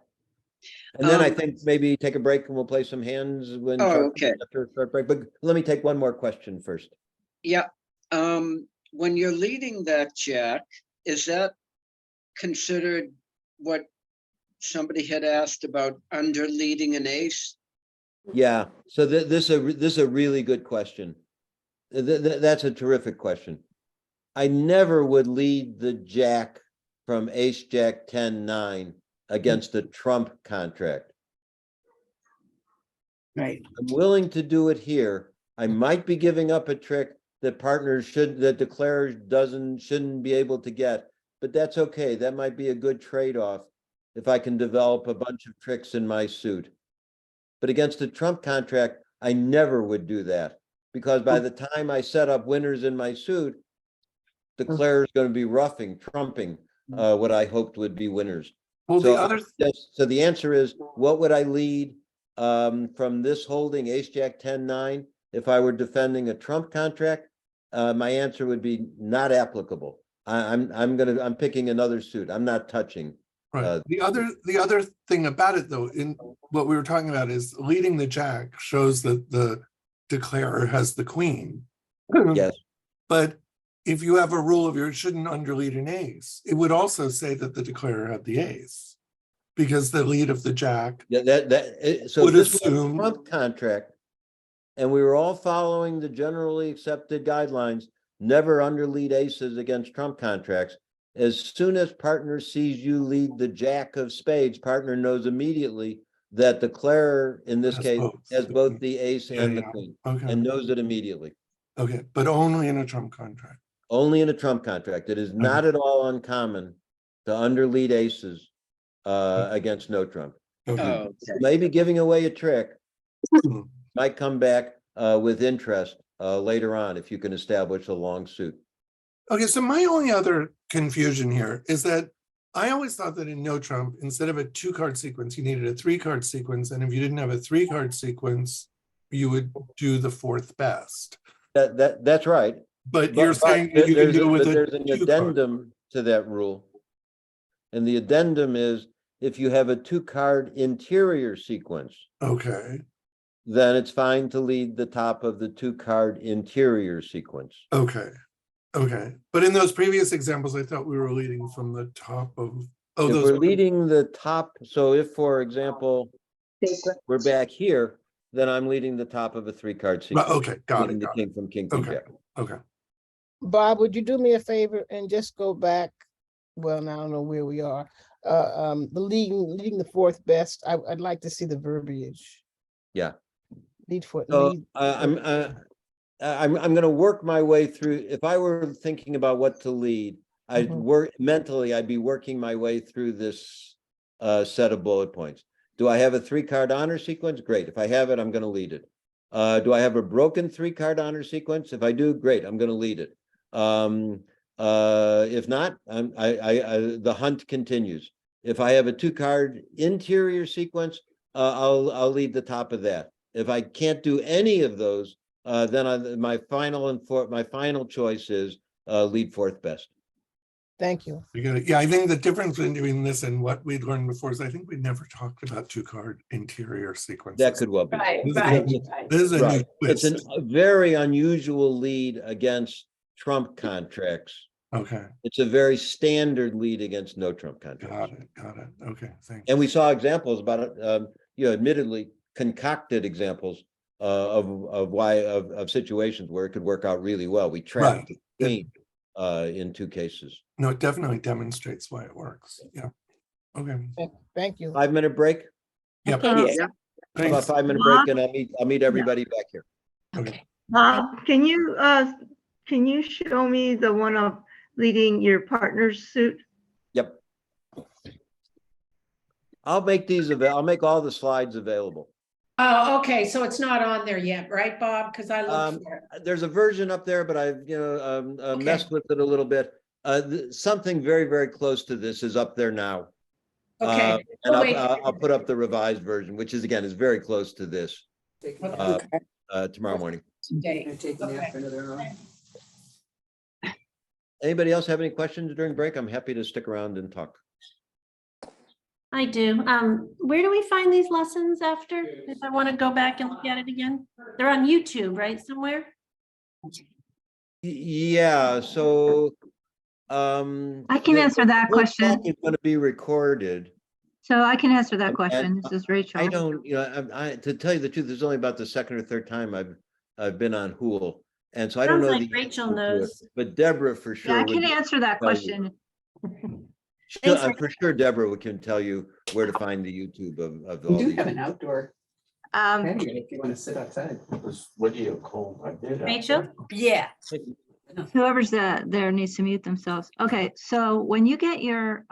And then I Um, think maybe take a break and we'll play some hands when Oh, okay. after a short break. But let me take one more question first. Yeah, when you're leading that jack, is that considered what somebody had asked about under leading an ace? Yeah, so this is a really good question. That's a terrific question. I never would lead the jack from ace, jack, 10-9 against a trump contract. Right. I'm willing to do it here. I might be giving up a trick that partners that declarer shouldn't be able to get, but that's okay. That might be a good trade-off if I can develop a bunch of tricks in my suit. But against a trump contract, I never would do that, because by the time I set up winners in my suit, declarer is going to be trumping what I hoped would be winners. Well, So the other, so the answer is, what would I lead from this holding ace, jack, 10-9? If I were defending a trump contract, my answer would be not applicable. I'm picking another suit. I'm not touching. right. The other thing about it though, in what we were talking about is leading the jack shows that the declarer has the queen. Yes. But if you have a rule of you shouldn't underlead an ace, it would also say that the declarer had the ace. Because the lead of the jack. Yeah, so would this was a assume- trump contract, and we were all following the generally accepted guidelines, never underlead aces against trump contracts. As soon as partner sees you lead the jack of spades, partner knows immediately that declarer in this Has case both. has both the ace Yeah, and the yeah. queen, Okay. and knows it immediately. Okay, but only in a trump contract. Only in a trump contract. It is not at all uncommon to underlead aces against no trump. Okay. Oh, okay. Maybe giving away a trick might come back with interest later on if you can establish a long suit. Okay, so my only other confusion here is that I always thought that in no trump, instead of a 2-card sequence, you needed a 3-card sequence. And if you didn't have a 3-card sequence, you would do the 4th best. That's right. But you're saying that you can do it with there's a an 2-card. addendum to that rule. And the addendum is if you have a 2-card interior sequence, Okay, then it's fine to lead the top of the 2-card interior sequence. okay, okay. But in those previous examples, I thought we were leading from the top of, If those we're were- leading the top, so if, for example, we're back here, then I'm leading the top of a 3-card sequence. okay, got leading it, the got king from king to Okay. jack. okay. Bob, would you do me a favor and just go back? Well, now I don't know where we are. The leading the 4th best. I'd like to see the verbiage. Yeah. Lead for So lead. I'm going to work my way through. If I were thinking about what to lead, I'd Mhm. work mentally. I'd be working my way through this set of bullet points. Do I have a 3-card honor sequence? Great. If I have it, I'm going to lead it. Do I have a broken 3-card honor sequence? If I do, great. I'm going to lead it. If not, the hunt continues. If I have a 2-card interior sequence, I'll lead the top of that. If I can't do any of those, then my final choice is lead 4th best. Thank you. We got it. Yeah, I think the difference between this and what we'd learned before is I think we never talked about 2-card interior sequences. That could well be. This is a new Right. It's twist. a very unusual lead against trump contracts. Okay, It's a very standard lead against no trump contracts. got it. Okay, thanks. And we saw examples about it, admittedly concocted examples of situations where it could work out really well. We trapped the queen in 2 cases. No, it definitely demonstrates why it works. Yeah. Okay. Thank you. 5-minute break? Yep. Okay. Yeah. How about Thanks. 5-minute break, and I'll meet everybody back here. Okay. Bob, can you show me the one of leading your partner's suit? Yep. I'll make I'll make all the slides available. Oh, okay, so it's not on there yet, right, Bob? Because I looked for it. There's a version up there, but I've, messed with it a little bit. Something very, very close to this is up there now. Okay. And Oh, wait. I'll put up the revised version, which is very close to this, tomorrow morning. Okay. Okay. Anybody else have any questions during break? I'm happy to stick around and talk. I do. Where do we find these lessons after? If I want to go back and look at it again? They're on YouTube, right? Somewhere? Yeah, so. I can answer that question. It's going to be recorded. So I can answer that question. This is Rachel. I don't, to tell you the truth, this is only about the 2nd or 3rd time I've been on Hool. And so I don't Sounds know. like the Rachel answer to it, knows. But Deborah for sure. Yeah, I can would answer that tell you. question. I'm for sure Deborah can tell you where to find the YouTube of all these. outdoor. If you want to sit outside. It was windy and cold. I did. Rachel? Yeah. Whoever's there needs to mute themselves. Okay, so when you get your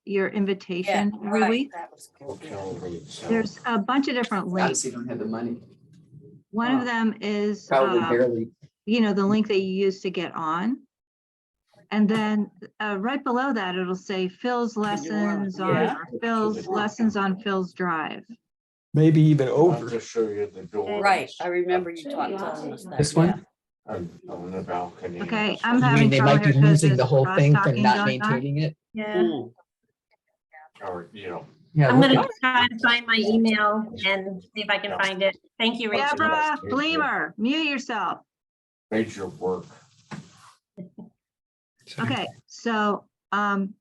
your invitation every week, there's a bunch of different links. You don't have the money. One of them is Barely. the link that you use to get on. And then right below that, it'll say Phil's lessons on Phil's lessons on Phil's Drive. Maybe even over. To show you the door. Right, I remember you talked to us. This one? On the balcony. Okay, I'm You having mean they trouble might be here 'cause losing the there's whole thing for cross-talking not going on. maintaining it? Yeah. Or, Yeah. I'm look gonna at- try to find my email and see if I can find it. Thank you, Rachel. Deborah Bleemer, mute yourself. major work. Okay, so on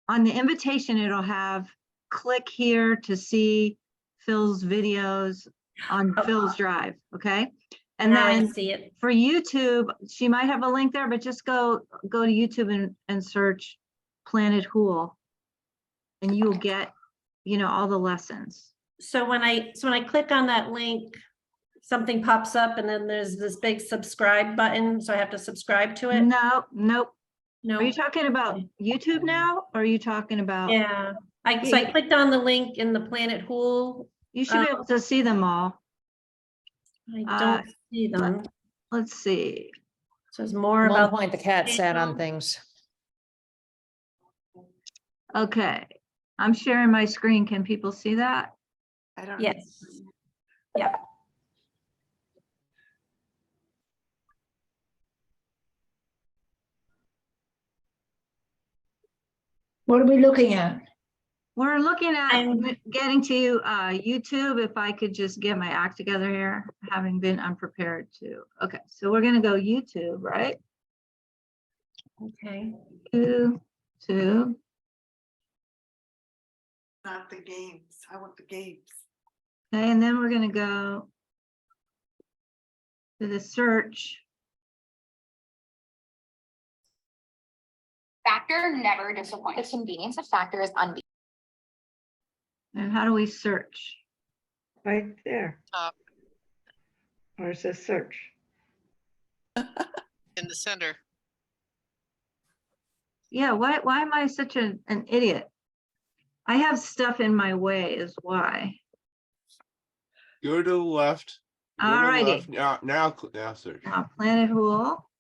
the invitation, it'll have click here to see Phil's videos on Phil's Drive, okay? And Now I then see it. for YouTube, she might have a link there, but just go to YouTube and search Planet Hool. And you'll get, all the lessons. So when I click on that link, something pops up and then there's this big subscribe button. So I have to subscribe to it. No, nope. No. Are you talking about YouTube now? Or are you talking about? Yeah. So I clicked on the link in the Planet Hool. You should be able to see them all. I don't see them. Let's see. So it's more At one about. point, the cat sat on things. Okay, I'm sharing my screen. Can people see that? Yes. Yeah. What are we looking at? We're looking at getting to YouTube. If I could just get my act together here, having been unprepared to. Okay, so we're gonna go YouTube, right? Okay. YouTube. Not the games. I want the games. Okay, and then we're gonna go to the search. Factor never disappoints. The convenience of Factor is unbeatable. And how do we search? Right there. Or it says search. In the center. Yeah, why am I such an idiot? I have stuff in my way is why. Go to the left. Go to the Alrighty. left. Now search. Planet Hool.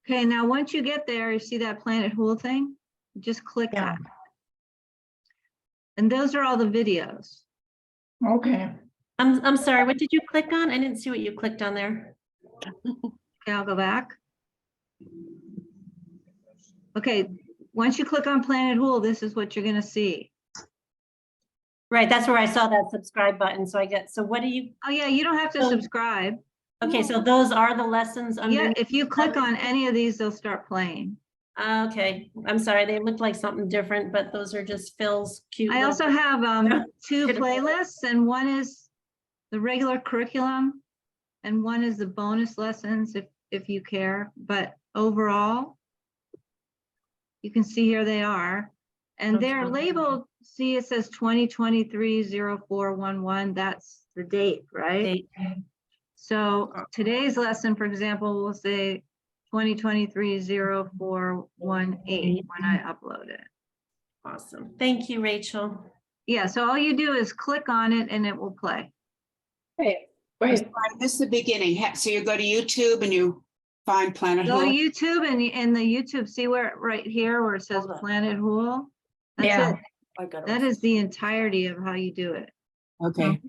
Okay, now once you get there, you see that Planet Hool thing? Just click that. And those are all the videos. Okay. I'm sorry, what did you click on? I didn't see what you clicked on there. Okay, I'll go back. Okay, once you click on Planet Hool, this is what you're gonna see. Right, that's where I saw that subscribe button. So what do you? Oh yeah, you don't have to subscribe. Okay, so those are the lessons under. Yeah, if you click on any of these, they'll start playing. Okay, I'm sorry, they look like something different, but those are just Phil's cute. I little- also have two Good. playlists, and one is the regular curriculum and one is the bonus lessons if you care, but overall, you can see here they are. And they're Okay. labeled, see, it says 2023-0411, that's the date, right? Date. So today's lesson, for example, will say 2023-0418 when I upload it. Awesome. Thank you, Rachel. Yeah, so all you do is click on it and it will play. Right. This is the beginning. So you go to YouTube and you find Planet Go to Hool. YouTube and in the YouTube, see where, right here where it says Hold on. Planet Hool? That's Yeah. it. I got That it. is the entirety of how you do it. Okay.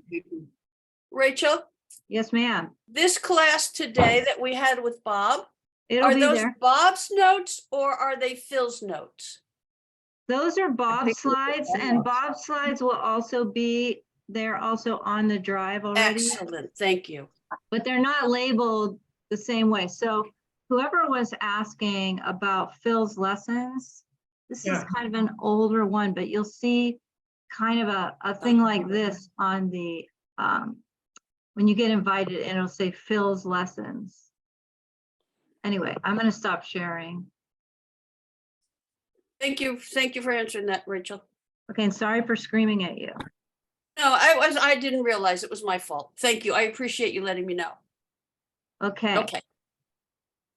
Rachel, Yes, ma'am. this class today that we had with Bob, It'll are be those there. Bob's notes or are they Phil's notes? Those are Bob's slides, and Bob's slides will also be, they're also on the drive already, Excellent, thank you. but they're not labeled the same way. So whoever was asking about Phil's lessons, this is Yeah. kind of an older one, but you'll see kind of a thing like this on the, when you get invited, and it'll say Phil's lessons. Anyway, I'm gonna stop sharing. Thank you for answering that, Rachel. Okay, and sorry for screaming at you. No, I didn't realize it was my fault. Thank you. I appreciate you letting me know. Okay. Okay.